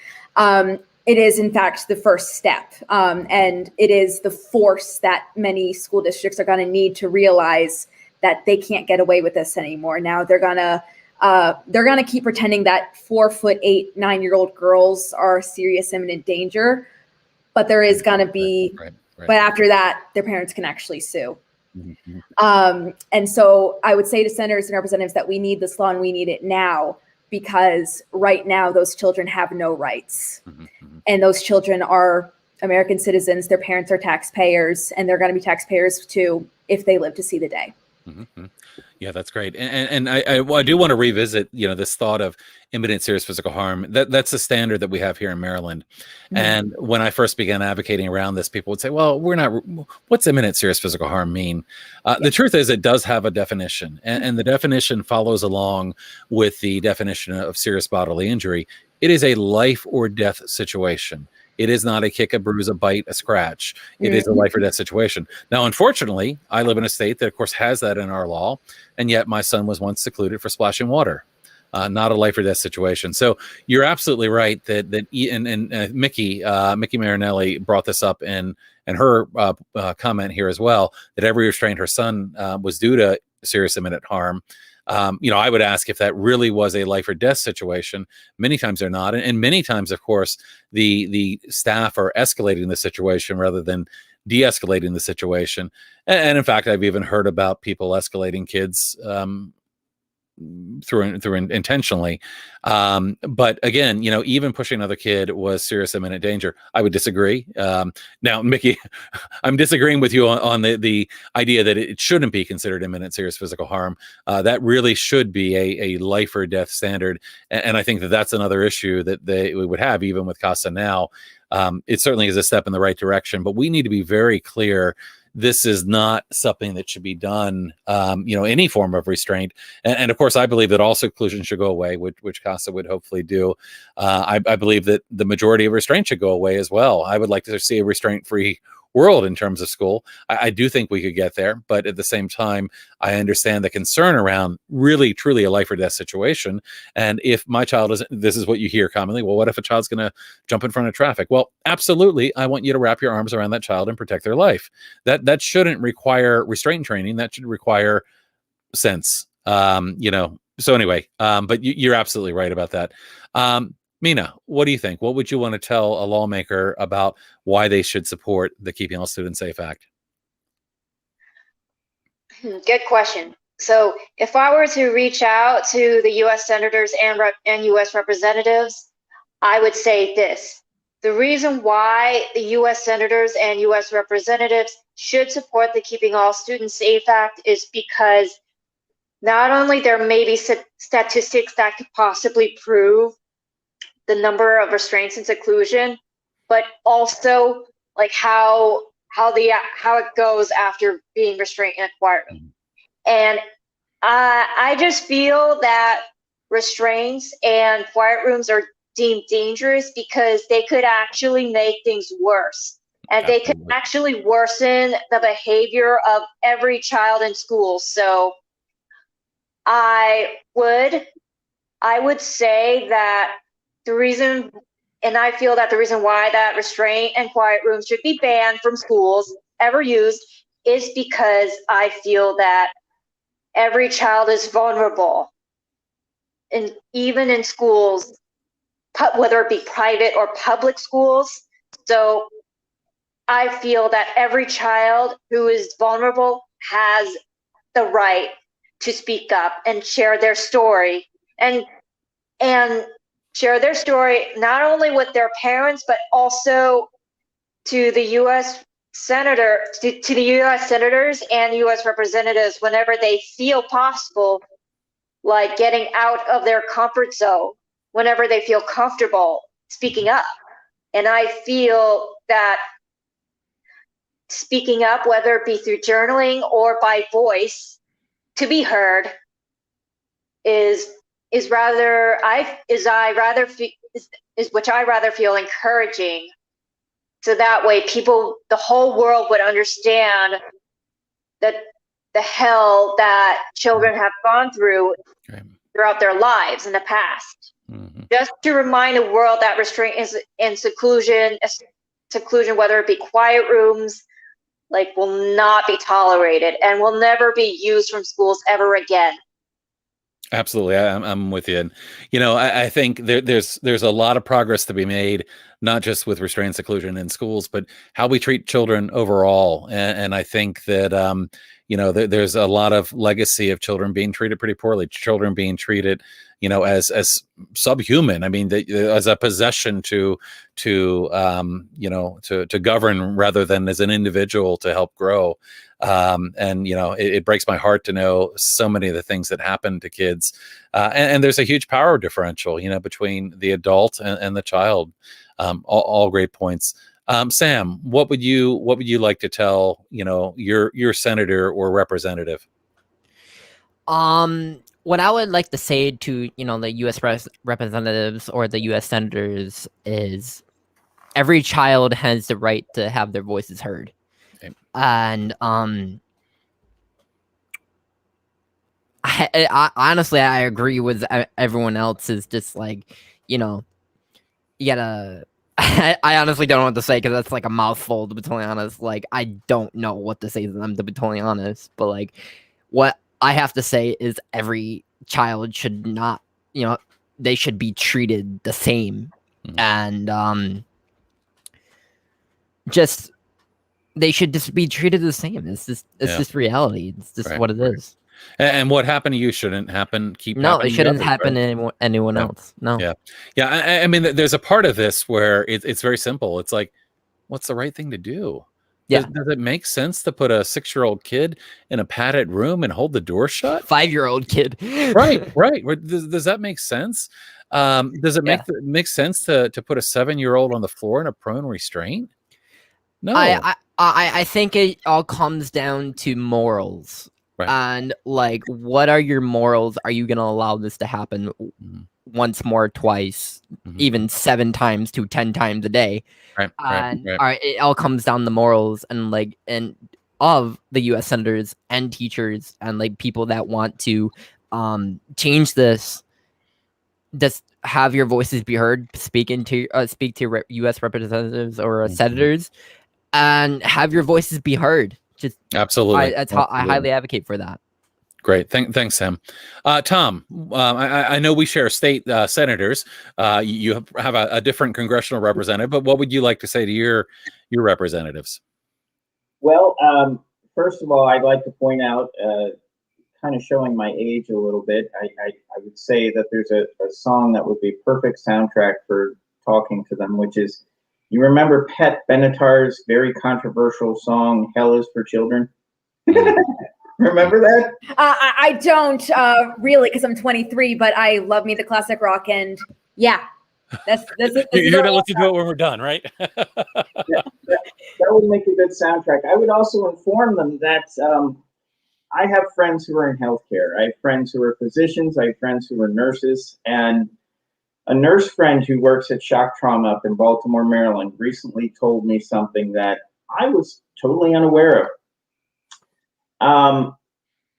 it is, in fact, the first step. And it is the force that many school districts are going to need to realize that they can't get away with this anymore. Now they're gonna keep pretending that 4'8", 9-year-old girls are serious imminent danger, but there is gonna be. Right. But after that, their parents can actually sue. Mm-hmm. And so I would say to senators and representatives that we need this law, and we need it now, because right now those children have no rights. Mm-hmm. And those children are American citizens. Their parents are taxpayers, and they're going to be taxpayers too if they live to see the day. Mm-hmm. Yeah, that's great. And I do want to revisit, this thought of imminent serious physical harm. That's a standard that we have here in Maryland. And when I first began advocating around this, people would say, well, what's imminent serious physical harm mean? The truth is it does have a definition, and the definition follows along with the definition of serious bodily injury. It is a life or death situation. It is not a kick, a bruise, a bite, a scratch. It is a life or death situation. Now, unfortunately, I live in a state that, of course, has that in our law, and yet my son was once secluded for splashing water. Not a life or death situation. So you're absolutely right that Mickey Marinelli brought this up in her comment here as well, that every restraint her son was due to serious imminent harm. I would ask if that really was a life or death situation. Many times they're not. And many times, of course, the staff are escalating the situation rather than de-escalating the situation. And in fact, I've even heard about people escalating kids through intentionally. But again, even pushing another kid was serious imminent danger. I would disagree. Now, Mickey, I'm disagreeing with you on the idea that it shouldn't be considered imminent serious physical harm. That really should be a life or death standard. And I think that that's another issue that we would have even with CASA now. It certainly is a step in the right direction, but we need to be very clear. This is not something that should be done, any form of restraint. And of course, I believe that all seclusion should go away, which CASA would hopefully do. I believe that the majority of restraint should go away as well. I would like to see a restraint-free world in terms of school. I do think we could get there, but at the same time, I understand the concern around really, truly a life or death situation. And if my child this is what you hear commonly, well, what if a child's going to jump in front of traffic? Well, absolutely. I want you to wrap your arms around that child and protect their life. That shouldn't require restraint training. That should require sense, So anyway, but you're absolutely right about that. Mina, what do you think? What would you want to tell a lawmaker about why they should support the Keeping All Students Safe Act? Good question. So if I were to reach out to the U.S. senators and U.S. representatives, I would say this. The reason why the U.S. senators and U.S. representatives should support the Keeping All Students Safe Act is because not only there may be statistics that could possibly prove the number of restraints and seclusion, but also like how it goes after being restrained in a quiet room. And I just feel that restraints and quiet rooms are deemed dangerous because they could actually make things worse. And they could actually worsen the behavior of every child in school. So I would say that the reason, and I feel that the reason why that restraint and quiet rooms should be banned from schools ever used is because I feel that every child is vulnerable. And even in schools, whether it be private or public schools. So I feel that every child who is vulnerable has the right to speak up and share their story and share their story not only with their parents, but also to the U.S. to the U.S. senators and U.S. representatives whenever they feel possible, like getting out of their comfort zone, whenever they feel comfortable speaking up. And I feel that speaking up, whether it be through journaling or by voice, to be heard which I rather feel encouraging. So that way the whole world would understand that the hell that children have gone through throughout their lives in the past. Mm-hmm. Just to remind the world that restraint and seclusion, whether it be quiet rooms, will not be tolerated and will never be used from schools ever again. Absolutely. I'm with you. And, I think there's a lot of progress to be made, not just with restraint seclusion in schools, but how we treat children overall. And I think that, there's a lot of legacy of children being treated pretty poorly, children being treated, as subhuman. I mean, as a possession to govern rather than as an individual to help grow. And it breaks my heart to know so many of the things that happen to kids. And there's a huge power differential, between the adult and the child. All great points. Sam, what would you like to tell, your senator or representative? What I would like to say to, the U.S. representatives or the U.S. senators is every child has the right to have their voices heard. Okay. And I honestly, I agree with everyone else. Is just like, you gotta. I honestly don't know what to say because that's like a mouthful, to be totally honest. Like, I don't know what to say to them, to be totally honest. But like, what I have to say is every child should not, they should be treated the same. And just, they should just be treated the same. It's just reality. It's just what it is. And what happened to you shouldn't happen. It shouldn't happen to anyone else. No. Yeah. I mean, there's a part of this where it's very simple. It's like, what's the right thing to do? Yeah. Does it make sense to put a 6-year-old kid in a padded room and hold the door shut? 5-year-old kid. Right. Does that make sense? Does it make sense to put a 7-year-old on the floor in a prone restraint? No. I think it all comes down to morals. Right. And like, what are your morals? Are you going to allow this to happen once more, twice, even 7 times to 10 times a day? Right. It all comes down to morals and of the U.S. senators and teachers and like people that want to change this. Just have your voices be heard. Speak to U.S. representatives or senators, and have your voices be heard. Just absolutely. That's how I highly advocate for that. Great. Thanks, Sam. Tom, I know we share state senators. You have a different congressional representative, but what would you like to say to your representatives? Well, first of all, I'd like to point out, kind of showing my age a little bit, I would say that there's a song that would be a perfect soundtrack for talking to them, which is, you remember Pat Benatar's very controversial song, Hell is for Children? Remember that? I don't really, because I'm 23, but I love me the classic rock, and yeah, that's you're gonna listen to it when we're done, right? That would make a good soundtrack. I would also inform them that I have friends who are in healthcare. I have friends who are physicians. I have friends who are nurses, and a nurse friend who works at shock trauma up in Baltimore, Maryland, recently told me something that I was totally unaware of.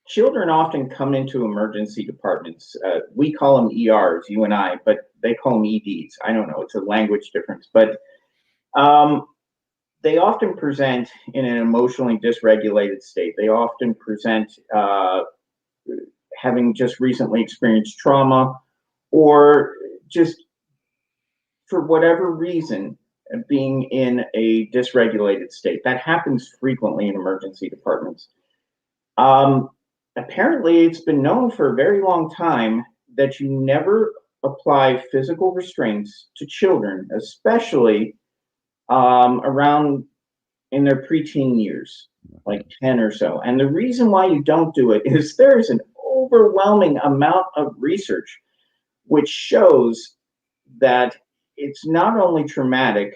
Children often come into emergency departments. We call them ERs, you and I, but they call them EDs. I don't know, it's a language difference. But they often present in an emotionally dysregulated state. They often present having just recently experienced trauma, or just for whatever reason, being in a dysregulated state. That happens frequently in emergency departments. Apparently, it's been known for a very long time that you never apply physical restraints to children, especially around in their preteen years, like 10 or so. And the reason why you don't do it is there's an overwhelming amount of research which shows that it's not only traumatic,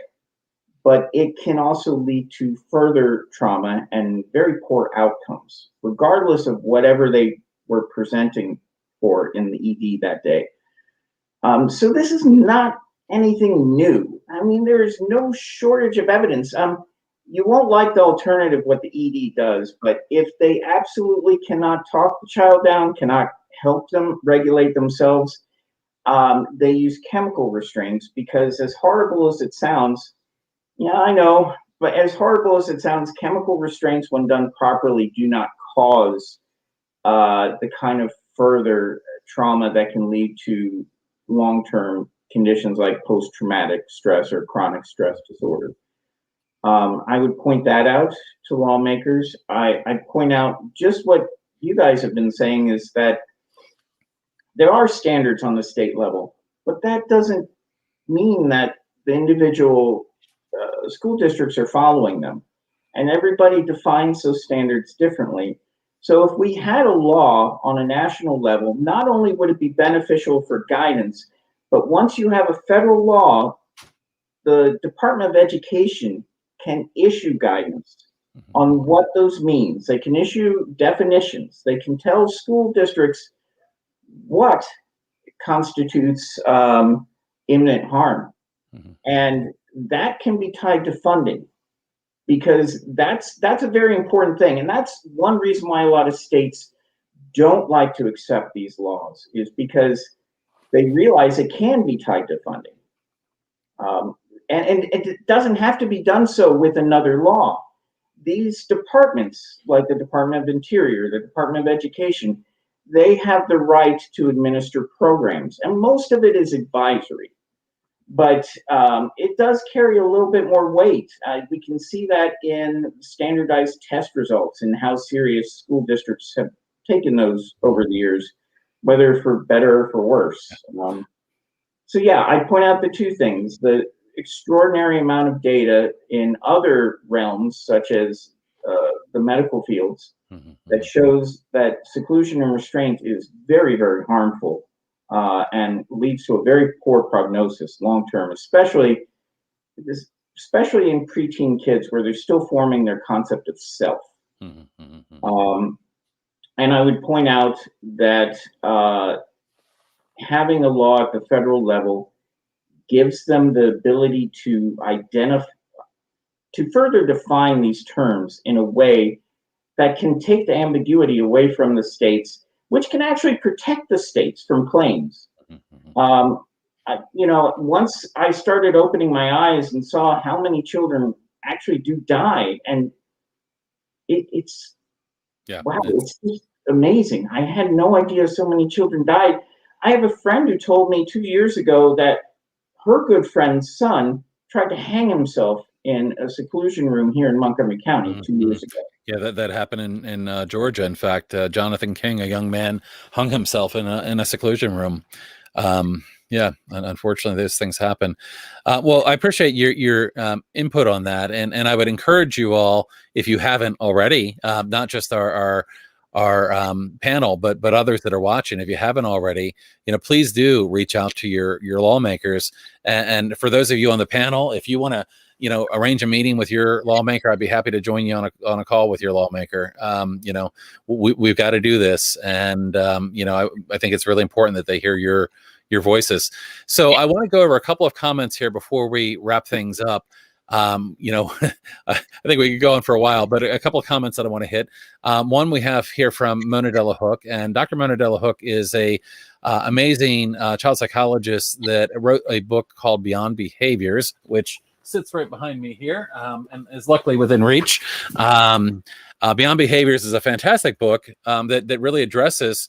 but it can also lead to further trauma and very poor outcomes, regardless of whatever they were presenting for in the ED that day. So this is not anything new. I mean, there is no shortage of evidence. You won't like the alternative, what the ED does, but if they absolutely cannot talk the child down, cannot help them regulate themselves, they use chemical restraints, because as horrible as it sounds, yeah, I know, but as horrible as it sounds, chemical restraints, when done properly, do not cause the kind of further trauma that can lead to long-term conditions like post-traumatic stress or chronic stress disorder. I would point that out to lawmakers. I point out just what you guys have been saying is that there are standards on the state level, but that doesn't mean that the individual school districts are following them. And everybody defines those standards differently. So if we had a law on a national level, not only would it be beneficial for guidance, but once you have a federal law, the Department of Education can issue guidance on what those means. They can issue definitions. They can tell school districts what constitutes imminent harm. And that can be tied to funding, because that's a very important thing. And that's one reason why a lot of states don't like to accept these laws, is because they realize it can be tied to funding. And it doesn't have to be done so with another law. These departments, like the Department of Interior, the Department of Education, they have the right to administer programs, and most of it is advisory. But it does carry a little bit more weight. We can see that in standardized test results and how serious school districts have taken those over the years, whether for better or for worse. So yeah, I point out the two things: the extraordinary amount of data in other realms, such as the medical fields, that shows that seclusion and restraint is very, very harmful and leads to a very poor prognosis long-term, especially in preteen kids where they're still forming their concept of self. And I would point out that having a law at the federal level gives them the ability to further define these terms in a way that can take the ambiguity away from the states, which can actually protect the states from claims. Once I started opening my eyes and saw how many children actually do die, and it's just amazing. I had no idea so many children died. I have a friend who told me 2 years ago that her good friend's son tried to hang himself in a seclusion room here in Montgomery County 2 years ago. Yeah, that happened in Georgia. In fact, Jonathan King, a young man, hung himself in a seclusion room. Yeah, unfortunately, those things happen. Well, I appreciate your input on that, and I would encourage you all, if you haven't already, not just our panel, but others that are watching, if you haven't already, please do reach out to your lawmakers. And for those of you on the panel, if you want to, arrange a meeting with your lawmaker, I'd be happy to join you on a call with your lawmaker. We've got to do this, and I think it's really important that they hear your voices. So I want to go over a couple of comments here before we wrap things up. I think we could go on for a while, but a couple of comments that I want to hit. One we have here from Mona Delahook, and Dr. Mona Delahook is a amazing child psychologist that wrote a book called Beyond Behaviors, which sits right behind me here and is luckily within reach. Beyond Behaviors is a fantastic book that really addresses,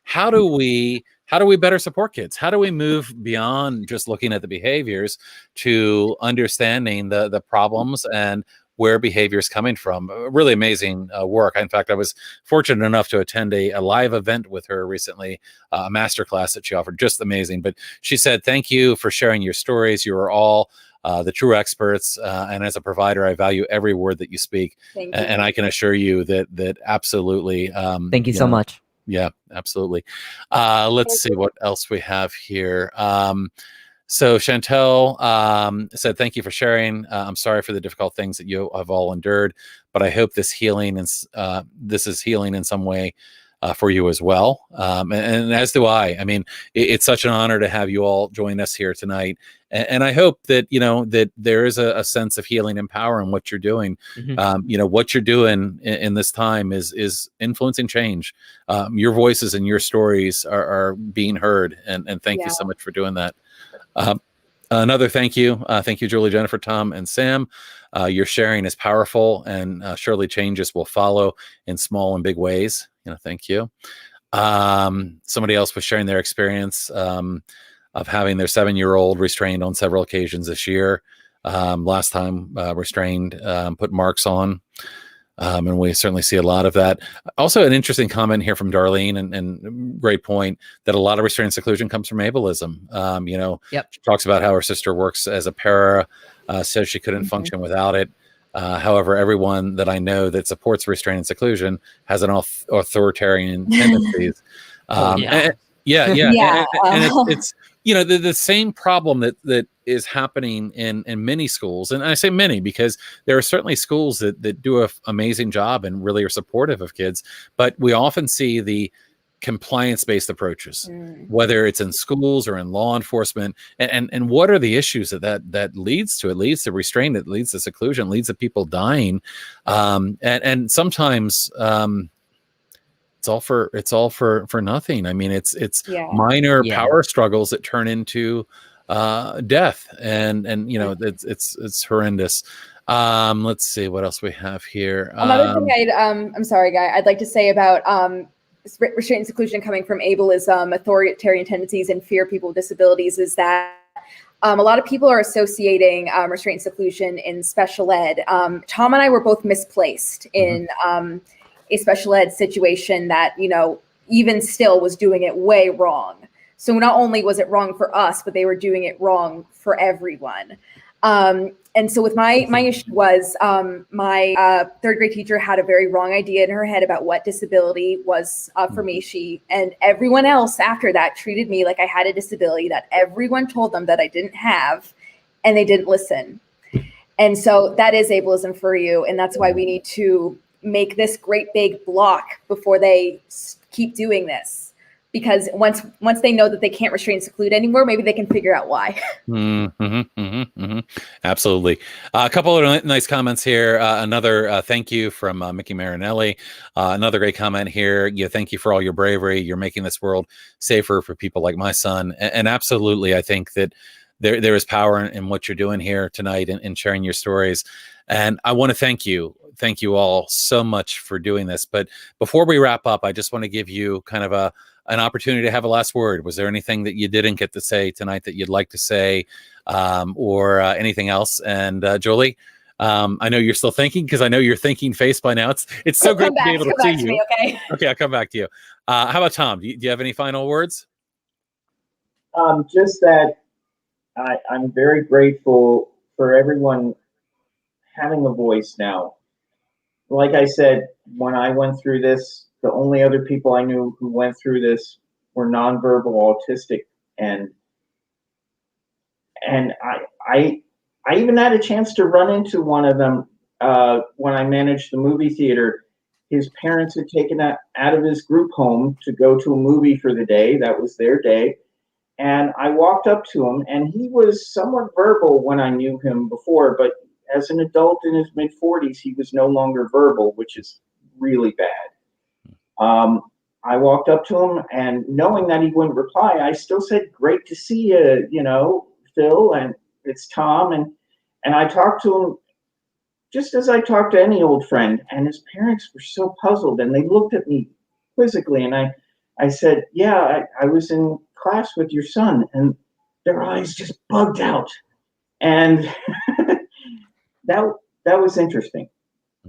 how do we better support kids? How do we move beyond just looking at the behaviors to understanding the problems and where behavior is coming from? Really amazing work. In fact, I was fortunate enough to attend a live event with her recently, a masterclass that she offered. Just amazing. But she said, "Thank you for sharing your stories. You are all the true experts. And as a provider, I value every word that you speak." Thank you. And I can assure you that absolutely. Thank you so much. Yeah, absolutely. Let's see what else we have here. So Chantel said, "Thank you for sharing. I'm sorry for the difficult things that you have all endured, but I hope this is healing in some way for you as well." And as do I. I mean, it's such an honor to have you all join us here tonight. And I hope that, that there is a sense of healing and power in what you're doing. What you're doing in this time is influencing change. Your voices and your stories are being heard. And thank you so much for doing that. Another thank you. Thank you, Julie, Jennifer, Tom, and Sam. Your sharing is powerful, and surely changes will follow in small and big ways. Thank you. Somebody else was sharing their experience of having their 7-year-old restrained on several occasions this year. last time Restrained put marks on. And we certainly see a lot of that. Also, an interesting comment here from Darlene, and great point, that a lot of restraint and seclusion comes from ableism. She talks about how her sister works as a para, says she couldn't function without it. However, everyone that I know that supports restraint and seclusion has an authoritarian tendencies. Yeah. And it's the same problem that is happening in many schools, and I say many because there are certainly schools that do an amazing job and really are supportive of kids, but we often see the compliance-based approaches, whether it's in schools or in law enforcement, and what are the issues that leads to? It leads to restraint, it leads to seclusion, it leads to people dying, and sometimes it's all for nothing. I mean, it's minor power struggles that turn into death, and it's horrendous. Let's see what else we have here. Another thing I'm sorry, Guy, I'd like to say about restraint and seclusion coming from ableism, authoritarian tendencies, and fear of people with disabilities is that a lot of people are associating restraint and seclusion in special ed. Tom and I were both misplaced in a special ed situation that, even still was doing it way wrong. So not only was it wrong for us, but they were doing it wrong for everyone. And so with my issue was my third grade teacher had a very wrong idea in her head about what disability was for me. She and everyone else after that treated me like I had a disability that everyone told them that I didn't have, and they didn't listen. And so that is ableism for you. And that's why we need to make this great big block before they keep doing this. Because once they know that they can't restrain and seclude anymore, maybe they can figure out why. Absolutely. A couple of nice comments here. Another thank you from Mickey Marinelli. Another great comment here. Thank you for all your bravery. You're making this world safer for people like my son. And absolutely, I think that there is power in what you're doing here tonight and sharing your stories. And I want to thank you. Thank you all so much for doing this. But before we wrap up, I just want to give you kind of an opportunity to have a last word. Was there anything that you didn't get to say tonight that you'd like to say, or anything else? And Jolie, I know you're still thinking, because I know you're thinking face by now. It's so great to be able to see you. Okay, I'll come back to you. How about Tom? Do you have any final words? Just that I'm very grateful for everyone having a voice now. Like I said, when I went through this, the only other people I knew who went through this were nonverbal autistic, and I even had a chance to run into one of them when I managed the movie theater. His parents had taken out of his group home to go to a movie for the day. That was their day. And I walked up to him, and he was somewhat verbal when I knew him before, but as an adult in his mid-40s, he was no longer verbal, which is really bad. I walked up to him, and knowing that he wouldn't reply, I still said, "Great to see you, Phil, and it's Tom." And I talked to him just as I talked to any old friend, and his parents were so puzzled, and they looked at me quizzically, and I said, "Yeah, I was in class with your son," and their eyes just bugged out. And that was interesting.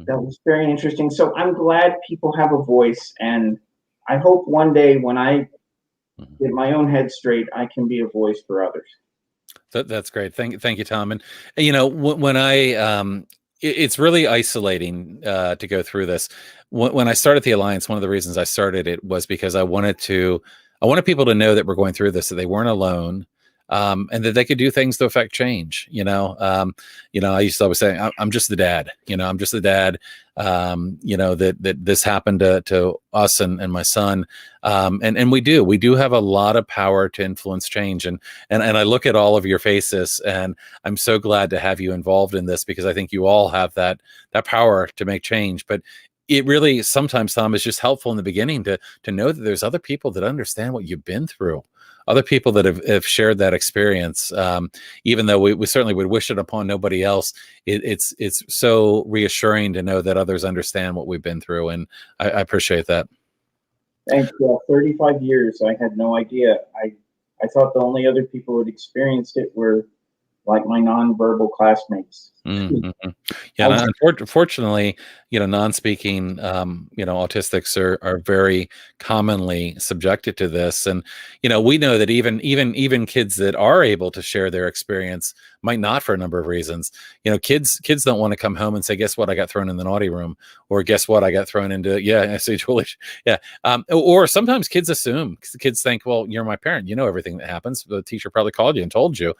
That was very interesting. So I'm glad people have a voice, and I hope one day when I get my own head straight, I can be a voice for others. That's great. Thank you, Tom. And when I it's really isolating to go through this. When I started the Alliance, one of the reasons I started it was because I wanted people to know that we're going through this, that they weren't alone. And that they could do things to affect change. I used to always say, I'm just the dad, I'm just the dad, that this happened to us and my son. And we do have a lot of power to influence change. And I look at all of your faces, and I'm so glad to have you involved in this, because I think you all have that power to make change. But it really sometimes, Tom, is just helpful in the beginning to know that there's other people that understand what you've been through. Other people that have shared that experience, even though we certainly would wish it upon nobody else. It's so reassuring to know that others understand what we've been through, and I appreciate that. Thank you. 35 years, I had no idea. I thought the only other people who had experienced it were like my nonverbal classmates. Mm-hmm. Yeah, unfortunately, non-speaking, autistics are very commonly subjected to this, and we know that even kids that are able to share their experience might not, for a number of reasons. Kids don't want to come home and say, "Guess what? I got thrown in the naughty room," or "Guess what? I got thrown into." Yeah, I see, Julie. Yeah, or sometimes kids assume. Kids think, "Well, you're my parent. You know everything that happens. The teacher probably called you and told you."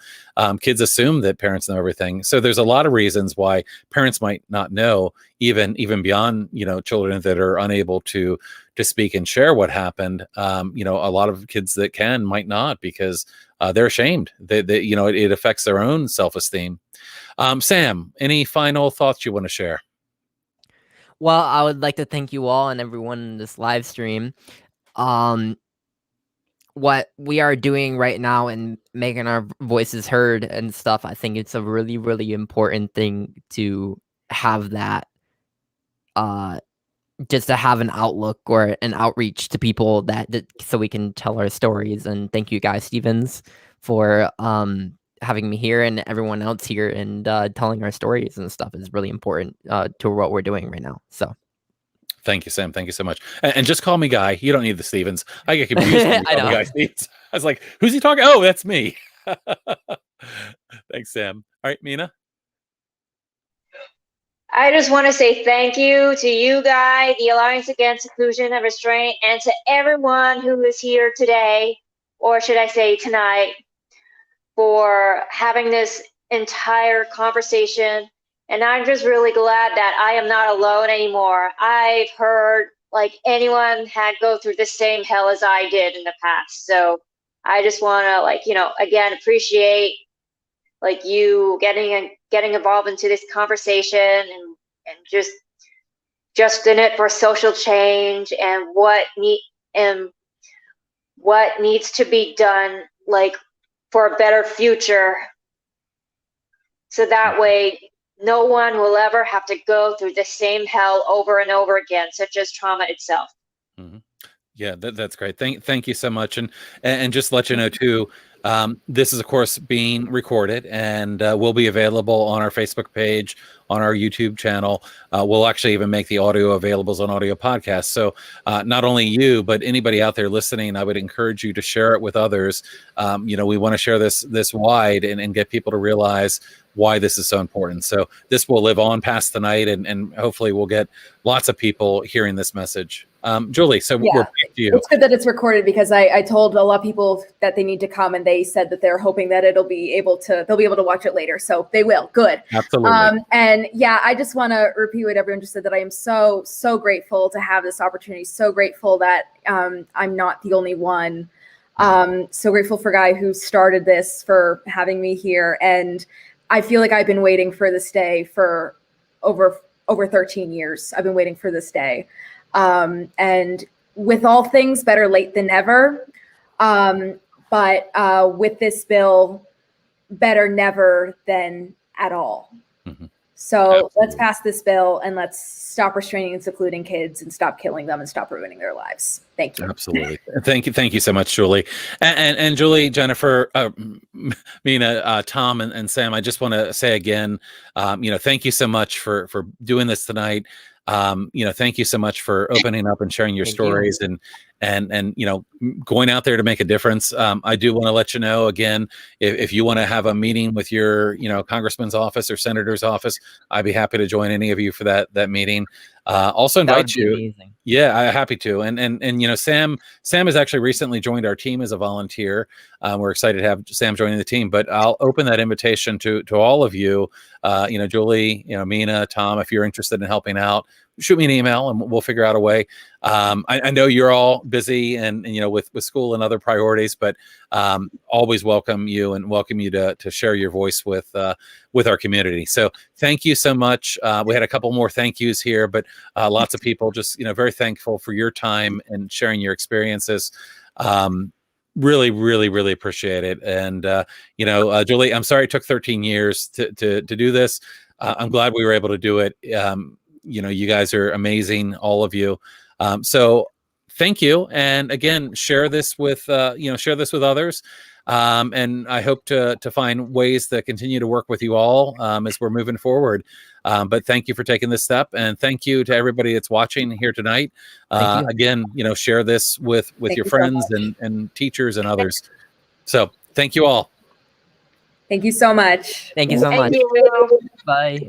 Kids assume that parents know everything, so there's a lot of reasons why parents might not know, even beyond children that are unable to speak and share what happened. A lot of kids that can might not, because they're ashamed. It affects their own self-esteem. Sam, any final thoughts you want to share? Well, I would like to thank you all and everyone in this live stream. What we are doing right now and making our voices heard and stuff, I think it's a really, really important thing to have that, just to have an outlook or an outreach to people that so we can tell our stories. And thank you guys, Stevens, for having me here, and everyone else here, and telling our stories and stuff is really important to what we're doing right now. So thank you, Sam. Thank you so much. And just call me Guy. You don't need the Stevens. I get confused when you call me Guy Stevens. I was like, who's he talking? Oh, that's me. Thanks, Sam. All right, Mina. I just want to say thank you to you, Guy, the Alliance Against Seclusion and Restraint, and to everyone who is here today, or should I say tonight, for having this entire conversation. And I'm just really glad that I am not alone anymore. I've heard anyone had go through the same hell as I did in the past. So I just want to again, appreciate you getting involved into this conversation, and just in it for social change, and what needs to be done for a better future, so that way no one will ever have to go through the same hell over and over again, such as trauma itself. Mm-hmm. Yeah, that's great. Thank you so much. And just to let you know too, this is of course being recorded, and will be available on our Facebook page, on our YouTube channel. We'll actually even make the audio available on audio podcasts. So not only you, but anybody out there listening, I would encourage you to share it with others. We want to share this wide, and get people to realize why this is so important. So this will live on past the night, and hopefully we'll get lots of people hearing this message. Julie, so Yeah. we're back to you. It's good that it's recorded, because I told a lot of people that they need to come, and they said that they're hoping that they'll be able to watch it later. So they will. Good. Absolutely. And yeah, I just want to repeat what everyone just said, that I am so grateful to have this opportunity. So grateful that I'm not the only one. So grateful for Guy who started this, for having me here. And I feel like I've been waiting for this day for over 13 years. I've been waiting for this day. And with all things, better late than never. But with this bill, better never than at all. Mm-hmm. So Absolutely. Let's pass this bill, and let's stop restraining and secluding kids, and stop killing them, and stop ruining their lives. Thank you. Absolutely. Thank you so much, Julie. And Julie, Jennifer, Mina, Tom, and Sam, I just want to say again, thank you so much for doing this tonight. Thank you so much for opening up and sharing your stories, and going out there to make a difference. I do want to let you know again, if you want to have a meeting with your congressman's office or senator's office, I'd be happy to join any of you for that meeting. Also invite you. Amazing. Yeah, I'm happy to. And Sam has actually recently joined our team as a volunteer. We're excited to have Sam joining the team, but I'll open that invitation to all of you. Julie, Mina, Tom, if you're interested in helping out, shoot me an email and we'll figure out a way. I know you're all busy and with school and other priorities, but always welcome you to share your voice with our community. So thank you so much. We had a couple more thank yous here, but lots of people just very thankful for your time and sharing your experiences. Really, really, really appreciate it. And Julie, I'm sorry it took 13 years to do this. I'm glad we were able to do it. You guys are amazing, all of you. So thank you. And again, share this with others. And I hope to find ways to continue to work with you all as we're moving forward. But thank you for taking this step, and thank you to everybody that's watching here tonight. Thank you. Again, share this with Thank your you so friends much. and teachers and others. So thank you all. Thank you so much. Thank you so Thank much. you. Bye.